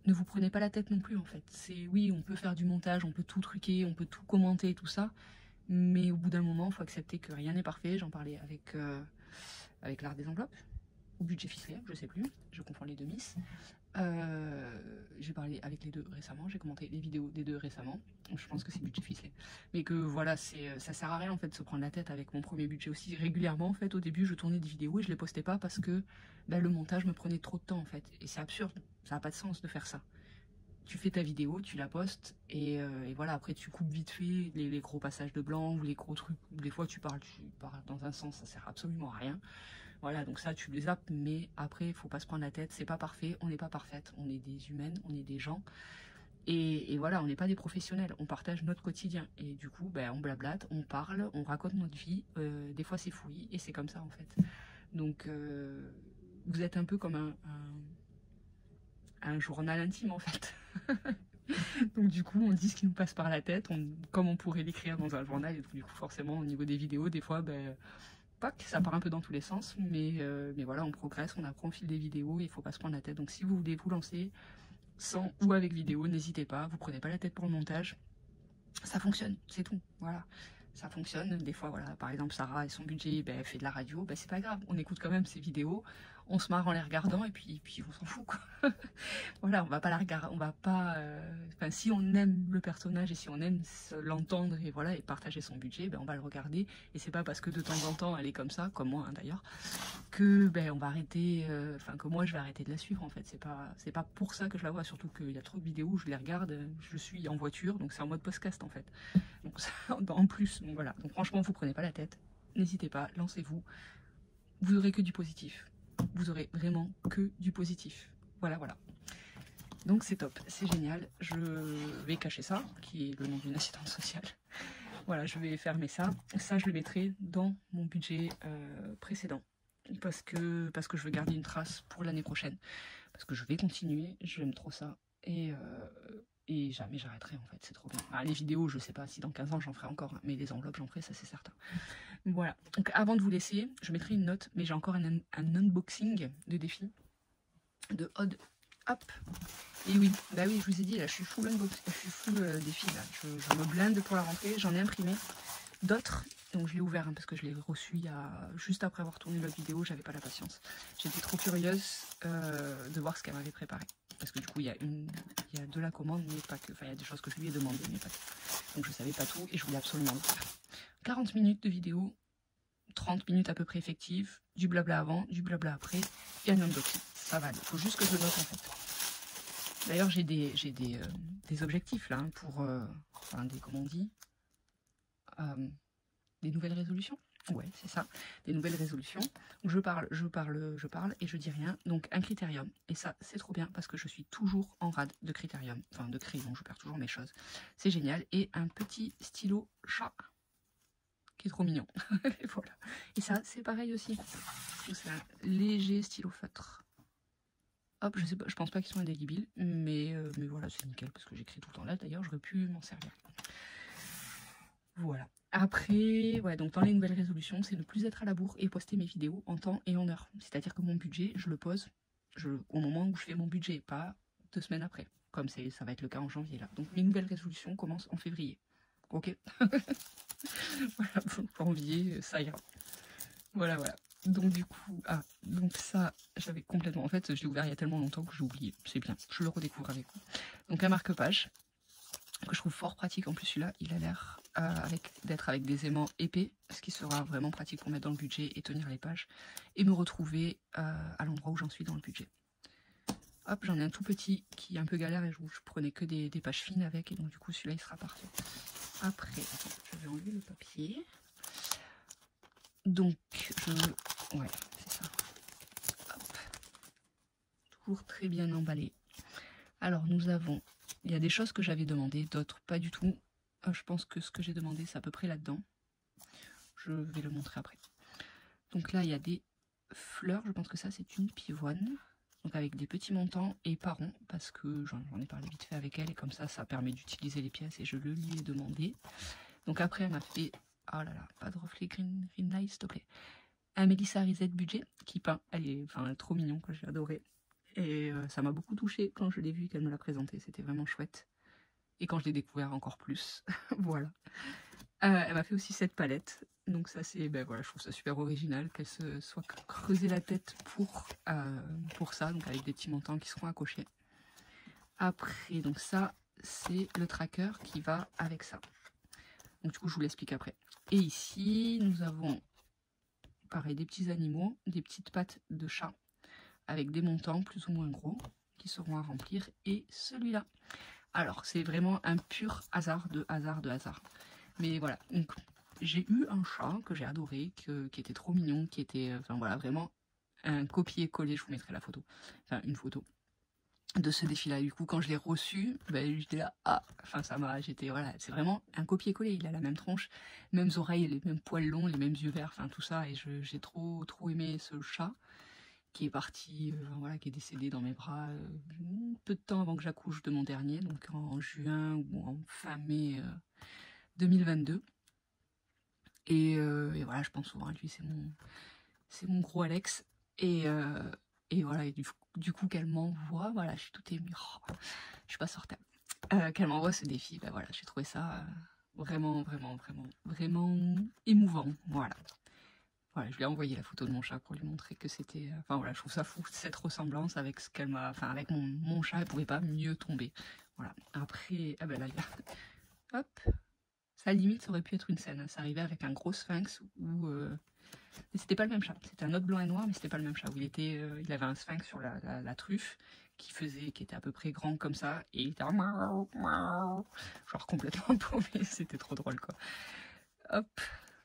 ne vous prenez pas la tête non plus en fait. Oui, on peut faire du montage, on peut tout truquer, on peut tout commenter, tout ça, mais au bout d'un moment, il faut accepter que rien n'est parfait. J'en parlais avec l'art des enveloppes, ou budget ficelé, je sais plus, je confonds les deux miss. J'ai parlé avec les deux récemment, j'ai commenté les vidéos des deux récemment, je pense que c'est budget ficelé. Mais que voilà, ça sert à rien en fait de se prendre la tête avec mon premier budget aussi. Régulièrement en fait, au début je tournais des vidéos et je les postais pas parce que le montage me prenait trop de temps en fait. Et c'est absurde, ça n'a pas de sens de faire ça. tu fais ta vidéo, tu la postes, et voilà, après tu coupes vite fait les gros passages de blanc ou les gros trucs. Des fois tu parles dans un sens, ça sert absolument à rien. Voilà, donc ça tu les zappes, mais après il faut pas se prendre la tête, c'est pas parfait, on n'est pas parfaite, on est des humaines, on est des gens. Et voilà, on n'est pas des professionnels, on partage notre quotidien. Et du coup, ben, on blablate, on parle, on raconte notre vie. Des fois, c'est fouillis, et c'est comme ça, en fait. Donc, vous êtes un peu comme un journal intime, en fait. Donc, du coup, on dit ce qui nous passe par la tête, comme on pourrait l'écrire dans un journal. Et du coup, forcément, au niveau des vidéos, des fois, ben, ça part un peu dans tous les sens. Mais voilà, on progresse, on apprend au fil des vidéos, il ne faut pas se prendre la tête. Donc, si vous voulez vous lancer, sans ou avec vidéo, n'hésitez pas, vous prenez pas la tête pour le montage, ça fonctionne, c'est tout, voilà, ça fonctionne. Des fois, voilà, par exemple Sarah et son budget, ben, elle fait de la radio, ben, c'est pas grave, on écoute quand même ses vidéos, on se marre en les regardant, et puis on s'en fout, quoi. Voilà, on va pas la regarder, on va pas, enfin, si on aime le personnage et si on aime l'entendre et voilà, et partager son budget, ben, on va le regarder, et c'est pas parce que de temps en temps elle est comme ça, comme moi hein, d'ailleurs, que ben, on va arrêter, enfin que moi je vais arrêter de la suivre en fait, c'est pas pour ça que je la vois, surtout qu'il y a trop de vidéos où je les regarde, je suis en voiture, donc c'est en mode podcast en fait, donc ça, en plus, donc voilà, donc franchement vous prenez pas la tête, n'hésitez pas, lancez-vous, vous aurez que du positif, vous aurez vraiment que du positif, voilà. Donc c'est top, c'est génial, je vais cacher ça, qui est le nom d'une assistante sociale. Voilà, je vais fermer ça. Ça, je le mettrai dans mon budget précédent. Parce que je veux garder une trace pour l'année prochaine. Parce que je vais continuer, j'aime trop ça. Et jamais j'arrêterai en fait, c'est trop bien. Ah, les vidéos, je sais pas si dans 15 ans j'en ferai encore, hein, mais les enveloppes j'en ferai, ça c'est certain. Voilà, donc avant de vous laisser, je mettrai une note, mais j'ai encore un unboxing de défi de Odd. Hop. Et oui, bah oui, je vous ai dit, là, je suis full défi, là. Je me blinde pour la rentrée, j'en ai imprimé d'autres, donc je l'ai ouvert, hein, parce que je l'ai reçu juste après avoir tourné la vidéo, j'avais pas la patience. J'étais trop curieuse de voir ce qu'elle m'avait préparé, parce que du coup, il y a de la commande, mais pas que, enfin, il y a des choses que je lui ai demandé, mais pas que. Donc je savais pas tout, et je voulais absolument le faire. 40 minutes de vidéo, 30 minutes à peu près effectives, du blabla avant, du blabla après, et un unboxing. Ça va aller, faut juste que je le note en fait. D'ailleurs, j'ai des objectifs là, hein, pour, enfin, comment on dit, des nouvelles résolutions. Ouais, c'est ça, des nouvelles résolutions. Je parle et je dis rien. Donc un critérium. Et ça, c'est trop bien parce que je suis toujours en rade de critérium, enfin de crayon, je perds toujours mes choses. C'est génial. Et un petit stylo chat qui est trop mignon. Et voilà. Et ça, c'est pareil aussi. C'est un léger stylo feutre. Hop, je sais pas, je pense pas qu'ils sont indélébiles, mais voilà, c'est nickel parce que j'écris tout le temps là. D'ailleurs, j'aurais pu m'en servir. Voilà. Après, ouais, donc dans les nouvelles résolutions, c'est ne plus être à la bourre et poster mes vidéos en temps et en heure. C'est-à-dire que mon budget, je le pose au moment où je fais mon budget, pas 2 semaines après, comme ça va être le cas en janvier là. Donc mes nouvelles résolutions commencent en février. Ok. Voilà, janvier, ça ira. Voilà. Donc du coup, donc ça, j'avais complètement, en fait, je l'ai ouvert il y a tellement longtemps que j'ai oublié, c'est bien, je le redécouvre avec vous. Donc un marque-page, que je trouve fort pratique, en plus celui-là, il a l'air d'être avec des aimants épais, ce qui sera vraiment pratique pour mettre dans le budget et tenir les pages, et me retrouver à l'endroit où j'en suis dans le budget. Hop, j'en ai un tout petit qui est un peu galère, et je prenais que des pages fines avec, et donc du coup celui-là il sera parfait. Après, attends, je vais enlever le papier. Donc, ouais, c'est ça. Hop. Toujours très bien emballé. Alors, il y a des choses que j'avais demandées, d'autres pas du tout. Je pense que ce que j'ai demandé, c'est à peu près là-dedans. Je vais le montrer après. Donc là, il y a des fleurs. Je pense que ça, c'est une pivoine. Donc avec des petits montants et pas rond, parce que j'en ai parlé vite fait avec elle, et comme ça permet d'utiliser les pièces, et je le lui ai demandé. Donc après, elle m'a fait... Oh là là, pas de reflet green light, s'il te plaît. Un Mélissa Risette budget qui peint. Elle est trop mignon, que j'ai adoré. Et ça m'a beaucoup touchée quand je l'ai vu, qu'elle me l'a présenté. C'était vraiment chouette. Et quand je l'ai découvert encore plus. Voilà. Elle m'a fait aussi cette palette. Donc ça, c'est, ben voilà, je trouve ça super original qu'elle se soit creusée la tête pour ça. Donc avec des petits montants qui seront à cocher. Après, donc ça, c'est le tracker qui va avec ça. Donc du coup, je vous l'explique après. Et ici, nous avons, pareil, des petits animaux, des petites pattes de chat avec des montants plus ou moins gros. qui seront à remplir et celui-là. Alors, c'est vraiment un pur hasard de hasard de hasard. Mais voilà, donc j'ai eu un chat que j'ai adoré, qui était trop mignon, qui était, enfin voilà, vraiment un copier-coller, je vous mettrai la photo, enfin une photo de ce défi-là. Du coup, quand je l'ai reçu, ben, j'étais là, ah, enfin ça m'a, j'étais, voilà, c'est vraiment un copier-coller, il a la même tronche, mêmes oreilles, les mêmes poils longs, les mêmes yeux verts, enfin tout ça, et j'ai trop aimé ce chat, qui est parti, voilà, qui est décédé dans mes bras peu de temps avant que j'accouche de mon dernier, donc en juin ou en fin mai 2022. Et voilà, je pense souvent à lui, c'est mon gros Alex. Et voilà, et du coup qu'elle m'envoie, voilà, je suis toute émue, oh, je suis pas sur terre. Qu'elle m'envoie ce défi, ben voilà, j'ai trouvé ça vraiment émouvant, voilà. Voilà, je lui ai envoyé la photo de mon chat pour lui montrer que c'était... Enfin voilà, je trouve ça fou, cette ressemblance avec ce qu'elle m'a... Enfin, avec mon chat, elle pouvait pas mieux tomber. Voilà, après... Ah ben là, il y a... Hop. Ça, limite, ça aurait pu être une scène. Ça arrivait avec un gros sphinx où... Mais c'était pas le même chat. C'était un autre blanc et noir, mais c'était pas le même chat. Où il avait un sphinx sur la truffe qui était à peu près grand comme ça. Et il était... Genre complètement paumé. C'était trop drôle, quoi. Hop.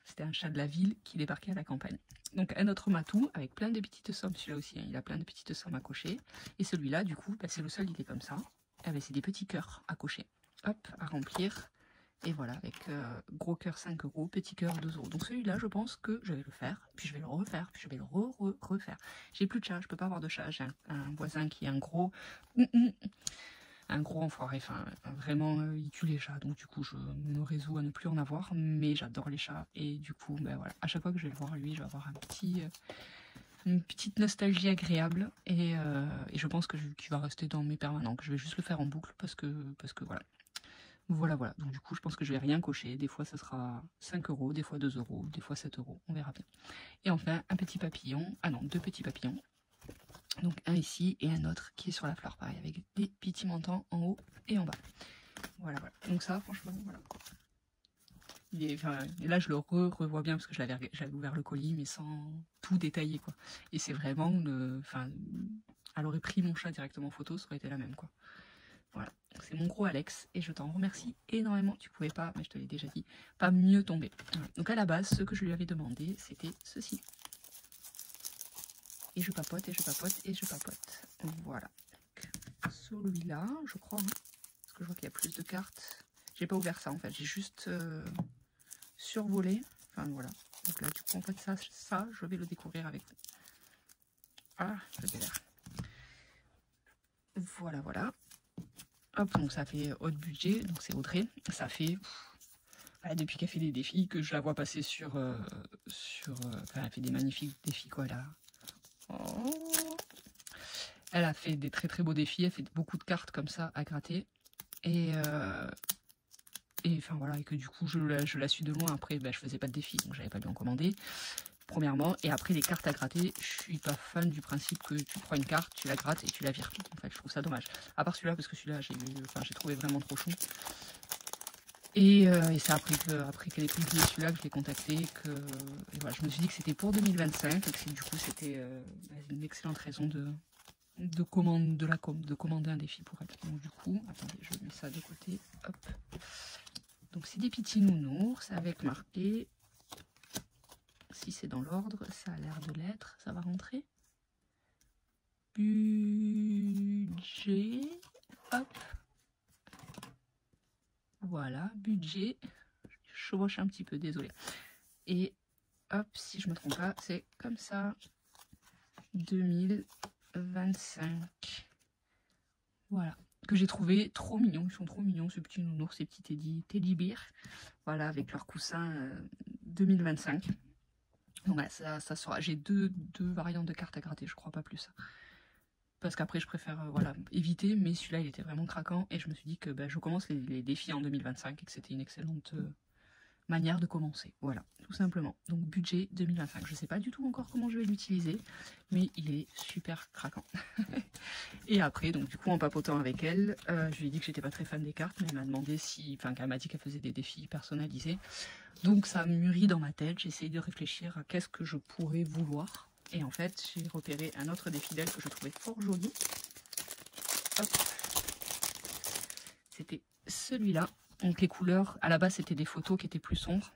C'était un chat de la ville qui débarquait à la campagne. Donc un autre matou avec plein de petites sommes, celui-là aussi, hein, il a plein de petites sommes à cocher. Et celui-là, du coup, bah, c'est le seul, il est comme ça. Ah, bah, c'est des petits cœurs à cocher. Hop, à remplir. Et voilà, avec gros cœur 5 €, petit cœur 2 €. Donc celui-là, je pense que je vais le faire, puis je vais le refaire, puis je vais le refaire. J'ai plus de chat, je peux pas avoir de chat. J'ai un voisin qui est un gros enfoiré, enfin vraiment il tue les chats, donc du coup je me résous à ne plus en avoir, mais j'adore les chats, et du coup ben voilà, à chaque fois que je vais le voir lui, je vais avoir une petite nostalgie agréable, et je pense qu'il va rester dans mes permanents, que je vais juste le faire en boucle, parce que voilà, donc du coup je pense que je vais rien cocher, des fois ça sera 5 €, des fois 2 €, des fois 7 €, on verra bien. Et enfin un petit papillon, ah non, 2 petits papillons. Donc un ici et un autre qui est sur la fleur, pareil, avec des petits montants en haut et en bas. Voilà. Donc ça, franchement, voilà. Et là, je le revois bien parce que j'avais ouvert le colis, mais sans tout détailler, quoi. Et c'est vraiment, elle aurait pris mon chat directement en photo, ça aurait été la même, quoi. Voilà. C'est mon gros Alex et je t'en remercie énormément. Tu pouvais pas, mais je te l'ai déjà dit, pas mieux tomber. Voilà. Donc à la base, ce que je lui avais demandé, c'était ceci. Et je papote, et je papote, et je papote. Voilà. Celui-là, je crois, hein, parce que je vois qu'il y a plus de cartes. J'ai pas ouvert ça, en fait. J'ai juste survolé. Enfin, voilà. Donc là, du coup, en fait, ça, je vais le découvrir avec vous. Ah, je galère. Voilà. Hop, donc ça fait haut de budget. Donc c'est Audrey. Ça fait... Voilà, depuis qu'elle fait des défis, que je la vois passer sur... enfin, elle fait des magnifiques défis, quoi, là. Oh. Elle a fait des très beaux défis, elle fait beaucoup de cartes comme ça à gratter. Et enfin voilà, et que du coup je la suis de loin. Après je faisais pas de défis, donc j'avais pas dû en commander, premièrement. Et après les cartes à gratter, je suis pas fan du principe que tu prends une carte, tu la grattes et tu la vires. En fait je trouve ça dommage. À part celui-là, parce que celui-là j'ai trouvé vraiment trop chou. Et c'est après qu'elle ait publié celui-là que je l'ai contacté, et voilà, je me suis dit que c'était pour 2025 et que du coup c'était une excellente raison de commander un défi pour elle. Donc du coup, attendez, je mets ça de côté, hop. Donc c'est des petits nounours avec marqué, si c'est dans l'ordre, ça a l'air de l'être, ça va rentrer. Budget, hop. Voilà, budget, je chevauche un petit peu, désolé. Et hop, si je me trompe pas, c'est comme ça, 2025. Voilà, que j'ai trouvé trop mignons. Ils sont trop mignons, ce petit nounours, ces petits teddy bears. Voilà, avec leur coussin 2025. Donc voilà, ça sera. J'ai deux variantes de cartes à gratter, je crois, pas plus. Parce qu'après, je préfère voilà, éviter, mais celui-là, il était vraiment craquant. Et je me suis dit que je commence les défis en 2025 et que c'était une excellente manière de commencer. Voilà, tout simplement. Donc, budget 2025. Je sais pas du tout encore comment je vais l'utiliser, mais il est super craquant. Et après, donc du coup, en papotant avec elle, je lui ai dit que j'étais pas très fan des cartes, mais elle m'a demandé qu'elle m'a dit qu'elle faisait des défis personnalisés. Donc, ça mûrit dans ma tête. J'ai essayé de réfléchir à qu'est-ce que je pourrais vouloir. Et en fait, j'ai repéré un autre défi d'elle que je trouvais fort joli. Hop. C'était celui-là. Donc les couleurs, à la base c'était des photos qui étaient plus sombres.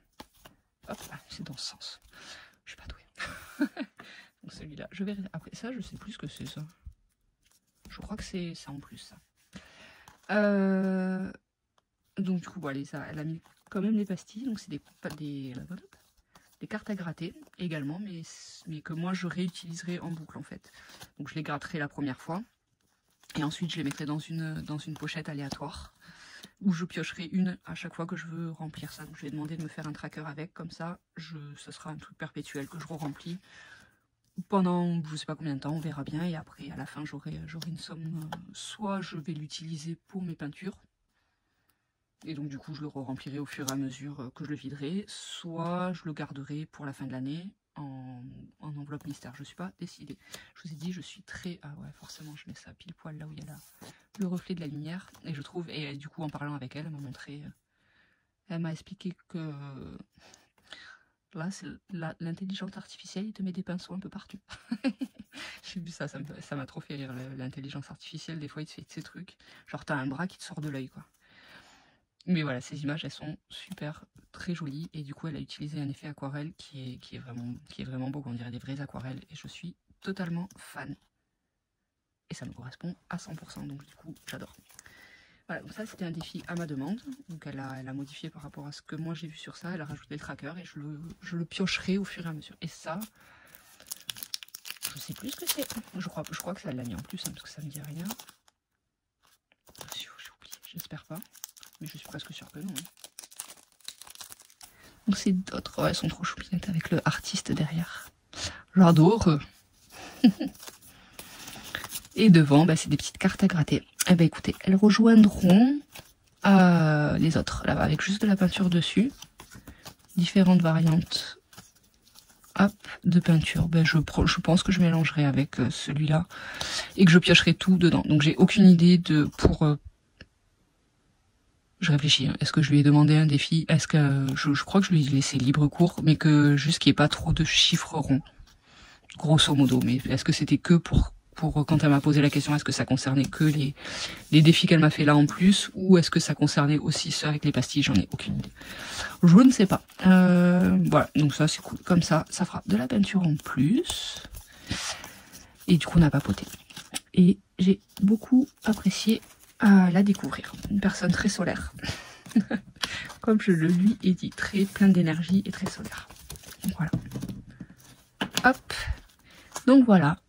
Hop, c'est dans ce sens. Je suis pas douée. Donc celui-là, je vais... Après ça, je sais plus ce que c'est ça. Je crois que c'est ça en plus, ça. Donc du coup, bon, allez, ça, elle a mis quand même les pastilles. Donc c'est des cartes à gratter également, mais que moi je réutiliserai en boucle en fait. Donc je les gratterai la première fois. Et ensuite je les mettrai dans une pochette aléatoire. Où je piocherai une à chaque fois que je veux remplir ça. Donc je vais demander de me faire un tracker avec, comme ça, ce sera un truc perpétuel que je re-remplis pendant je sais pas combien de temps, on verra bien. Et après, à la fin, j'aurai une somme. Soit je vais l'utiliser pour mes peintures, et donc du coup, je le re-remplirai au fur et à mesure que je le viderai, soit je le garderai pour la fin de l'année en enveloppe mystère. Je suis pas décidée. Je vous ai dit, je suis très... Ah ouais, forcément, je mets ça pile poil là où il y a le reflet de la lumière. Et je trouve... Et du coup, en parlant avec elle, elle m'a montré... Elle m'a expliqué que... Là, c'est l'intelligence artificielle, il te met des pinceaux un peu partout. J'ai vu ça m'a trop fait rire. L'intelligence artificielle, des fois, il te fait ces trucs. Genre, t'as un bras qui te sort de l'œil, quoi. Mais voilà, ces images, elles sont super, très jolies. Et du coup, elle a utilisé un effet aquarelle qui est vraiment beau. On dirait des vraies aquarelles. Et je suis totalement fan. Et ça me correspond à 100%. Donc du coup, j'adore. Voilà, donc ça, c'était un défi à ma demande. Donc elle a modifié par rapport à ce que moi j'ai vu sur ça. Elle a rajouté le tracker et je le piocherai au fur et à mesure. Et ça, je sais plus ce que c'est. Je crois que ça l'a mis en plus, hein, parce que ça me dit rien. J'ai oublié, j'espère pas. Mais je suis presque sûre que non. Hein. Donc c'est d'autres, elles sont trop choupinettes avec le artiste derrière. J'adore. Et devant, bah, c'est des petites cartes à gratter. Et bah écoutez, elles rejoindront les autres, là-bas, avec juste de la peinture dessus. Différentes variantes hop, de peinture. Ben, je pense que je mélangerai avec celui-là et que je piocherai tout dedans. Donc j'ai aucune idée de je réfléchis, hein. Est-ce que je lui ai demandé un défi? Est-ce que je crois que je lui ai laissé libre cours, mais que juste qu'il n'y ait pas trop de chiffres ronds, grosso modo. Mais est-ce que c'était que pour quand elle m'a posé la question, est-ce que ça concernait que les défis qu'elle m'a fait là en plus, ou est-ce que ça concernait aussi ceux avec les pastilles? J'en ai aucune idée. Je ne sais pas. Voilà, donc ça c'est cool. Comme ça, ça fera de la peinture en plus. Et du coup, on a papoté. Et j'ai beaucoup apprécié la découvrir. Une personne très solaire. Comme je le lui ai dit, très plein d'énergie et très solaire. Donc voilà. Hop. Donc voilà.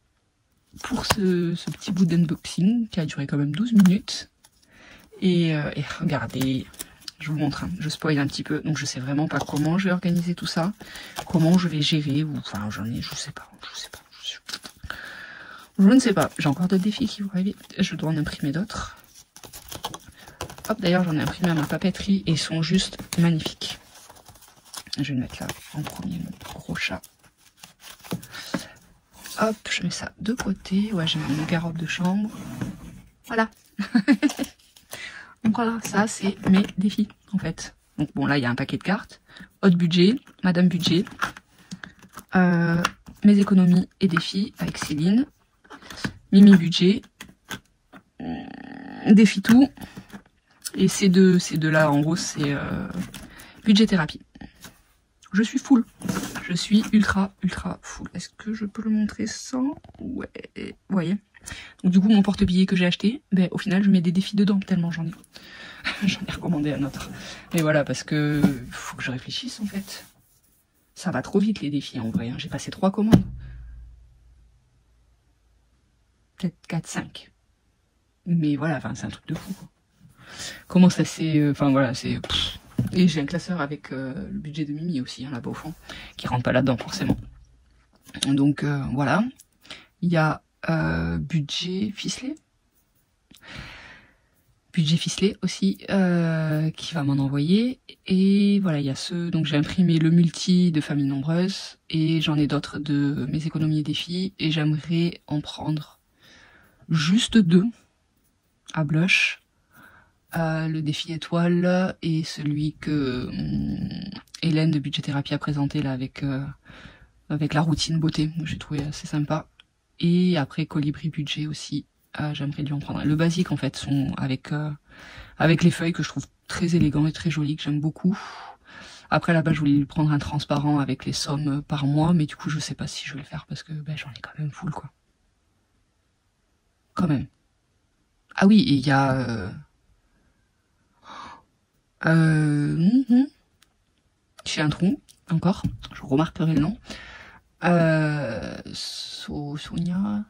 Pour ce petit bout d'unboxing qui a duré quand même 12 minutes. Et regardez, je vous montre, hein, je spoil un petit peu, donc je sais vraiment pas comment je vais organiser tout ça, comment je vais gérer, ou enfin je sais pas. Je ne sais pas, j'ai encore d'autres défis qui vont arriver, je dois en imprimer d'autres. Hop, d'ailleurs j'en ai imprimé à ma papeterie et ils sont juste magnifiques. Je vais le mettre là en premier, mon gros chat. Hop, je mets ça de côté. Ouais, j'ai mon garde de chambre. Voilà. Donc voilà, ça c'est mes défis en fait. Donc bon, là il y a un paquet de cartes. Haute budget, Madame Budget. Mes économies et défis avec Céline. Mimi Budget. Défi tout. Et ces deux là, en gros, c'est budget thérapie. Je suis full. Je suis ultra full. Est-ce que je peux le montrer sans? Ouais, vous voyez. Donc du coup, mon porte-billets que j'ai acheté, ben, au final, je mets des défis dedans, tellement j'en ai. J'en ai recommandé un autre. Mais voilà, parce que faut que je réfléchisse, en fait. Ça va trop vite, les défis, en vrai. Hein. J'ai passé 3 commandes. Peut-être 4, 5. Mais voilà, enfin, c'est un truc de fou, quoi. Comment ça s'est... Enfin, voilà, c'est... Et j'ai un classeur avec le budget de Mimi aussi, hein, là-bas au fond, qui rentre pas là-dedans forcément. Donc voilà. Il y a budget ficelé. Budget ficelé aussi, qui va m'en envoyer. Et voilà, il y a ceux... Donc j'ai imprimé le multi de famille nombreuse, et j'en ai d'autres de mes économies et défis, et j'aimerais en prendre juste 2 à blush. Le défi étoile et celui que Hélène de Budget Thérapie a présenté là avec la routine beauté, j'ai trouvé assez sympa. Et après Colibri Budget aussi, j'aimerais lui en prendre un. Le basique en fait, sont avec les feuilles que je trouve très élégant et très joli, que j'aime beaucoup. Après là-bas, je voulais lui prendre un transparent avec les sommes par mois, mais du coup, je sais pas si je vais le faire parce que j'en ai quand même full, quoi. Quand même. Ah oui, et il y a... J'ai un trou, encore, je remarquerai le nom. Solia.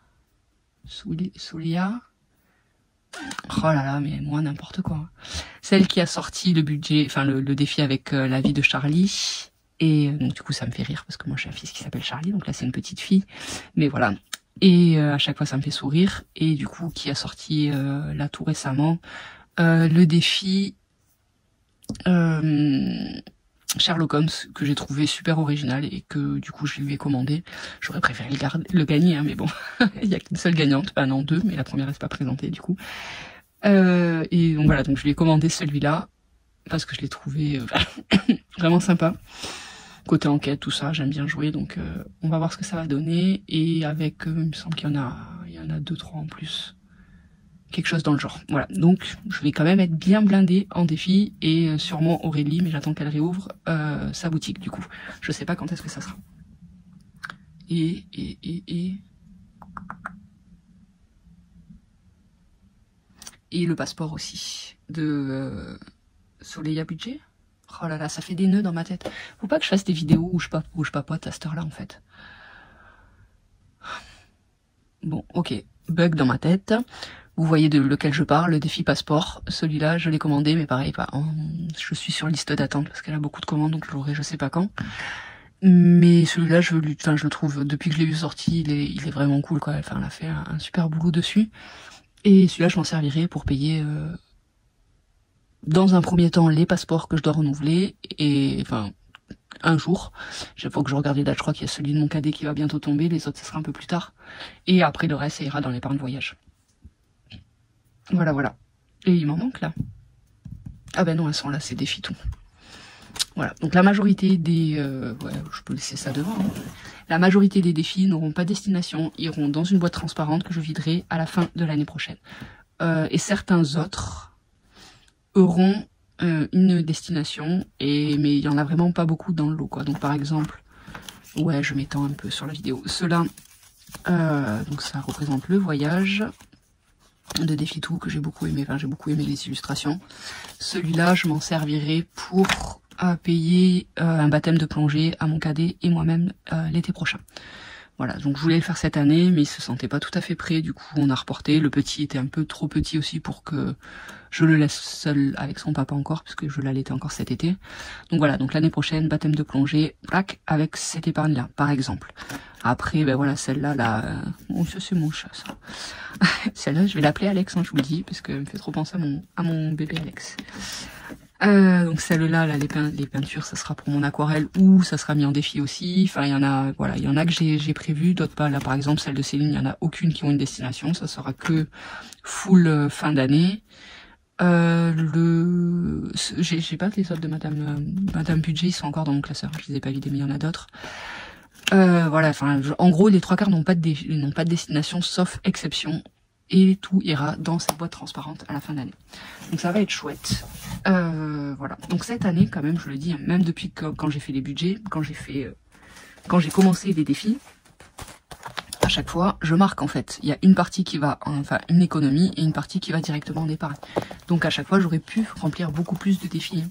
Oh là là, mais moi, n'importe quoi. Celle qui a sorti le budget, enfin le défi avec la vie de Charlie. Et donc du coup, ça me fait rire parce que moi, j'ai un fils qui s'appelle Charlie, donc là, c'est une petite fille. Mais voilà. Et à chaque fois, ça me fait sourire. Et du coup, qui a sorti là tout récemment le défi Sherlock Holmes, que j'ai trouvé super original et que du coup, je lui ai commandé. J'aurais préféré le gagner, hein, mais bon, il n'y a qu'une seule gagnante. Enfin non, deux, mais la première reste pas présentée du coup. Et donc voilà, donc je lui ai commandé celui-là parce que je l'ai trouvé vraiment sympa. Côté enquête, tout ça, j'aime bien jouer, donc on va voir ce que ça va donner. Et avec, il me semble qu'il y en a 2-3 en plus. Quelque chose dans le genre. Voilà, donc je vais quand même être bien blindée en défi et sûrement Aurélie, mais j'attends qu'elle réouvre sa boutique du coup. Je sais pas quand est-ce que ça sera. Et le passeport aussi de Soleil à budget. Oh là là, ça fait des nœuds dans ma tête. Faut pas que je fasse des vidéos où je papote à cette heure-là en fait. Bon, ok, bug dans ma tête. Vous voyez de lequel je parle, le défi passeport. Celui-là, je l'ai commandé, mais pareil, je suis sur liste d'attente parce qu'elle a beaucoup de commandes, donc je l'aurai je sais pas quand. Mais celui-là, je le trouve, depuis que je l'ai vu sorti, il est vraiment cool, quoi. Enfin, elle a fait un super boulot dessus. Et celui-là, je m'en servirai pour payer, dans un premier temps, les passeports que je dois renouveler. Et, enfin, un jour. Il faut que je regarde les dates. Je crois qu'il y a celui de mon cadet qui va bientôt tomber. Les autres, ça sera un peu plus tard. Et après, le reste, ça ira dans l'épargne voyage. Voilà, voilà. Et il m'en manque, là. Ah ben non, elles sont là, c'est des fitons. Voilà. Donc la majorité des... ouais, je peux laisser ça devant. Hein. La majorité des défis n'auront pas de destination, iront dans une boîte transparente que je viderai à la fin de l'année prochaine. Et certains autres auront une destination, mais il y en a vraiment pas beaucoup dans le lot, quoi. Donc par exemple, ouais, je m'étends un peu sur la vidéo. Ceux-là, donc ça représente le voyage de défi tout que j'ai beaucoup aimé. Enfin, j'ai beaucoup aimé les illustrations. Celui-là, je m'en servirai pour payer un baptême de plongée à mon cadet et moi-même l'été prochain. Voilà, donc je voulais le faire cette année, mais il se sentait pas tout à fait prêt. Du coup, on a reporté. Le petit était un peu trop petit aussi pour que je le laisse seul avec son papa encore, parce que je l'allaitais encore cet été. Donc voilà, donc l'année prochaine, baptême de plongée, plaque, avec cette épargne-là, par exemple. Après, ben voilà, celle-là, là, bon, ça c'est mon chat, ça. Celle-là, je vais l'appeler Alex, hein, je vous le dis, parce qu'elle me fait trop penser à mon bébé Alex. Donc celle-là, là, les peintures, ça sera pour mon aquarelle ou ça sera mis en défi aussi. Enfin, il y en a, voilà, il y en a que j'ai prévu, d'autres pas. Là, par exemple, celle de Céline, il y en a aucune qui ont une destination. Ça sera que full fin d'année. J'ai pas les autres de Madame Budget, ils sont encore dans mon classeur. Je les ai pas vidés, mais il y en a d'autres. Voilà, enfin, en gros, les 3/4 n'ont pas de destination, sauf exception. Et tout ira dans cette boîte transparente à la fin d'année. Donc ça va être chouette. Voilà. Donc cette année, quand même, je le dis, même depuis quand j'ai fait les budgets, quand j'ai commencé les défis, à chaque fois, je marque en fait. Il y a une partie qui va, enfin une économie et une partie qui va directement en épargne. Donc à chaque fois, j'aurais pu remplir beaucoup plus de défis.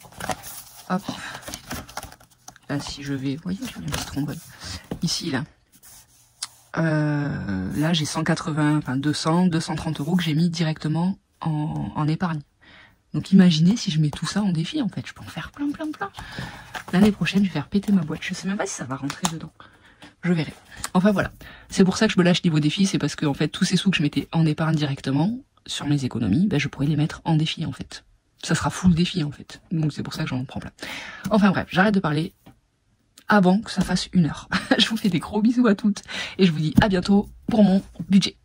Hop. Là, si je vais, vous voyez, j'ai une petite trombone. Ici, là. Là j'ai 180, enfin 230 € que j'ai mis directement en épargne. Donc imaginez si je mets tout ça en défi en fait, je peux en faire plein. L'année prochaine je vais faire péter ma boîte, je sais même pas si ça va rentrer dedans. Je verrai. Enfin voilà, c'est pour ça que je me lâche niveau défi, c'est parce que en fait tous ces sous que je mettais en épargne directement sur mes économies, ben, je pourrais les mettre en défi en fait. Ça sera full défi en fait, donc c'est pour ça que j'en prends plein. Enfin bref, j'arrête de parler avant que ça fasse 1 heure. Je vous fais des gros bisous à toutes et je vous dis à bientôt pour mon budget.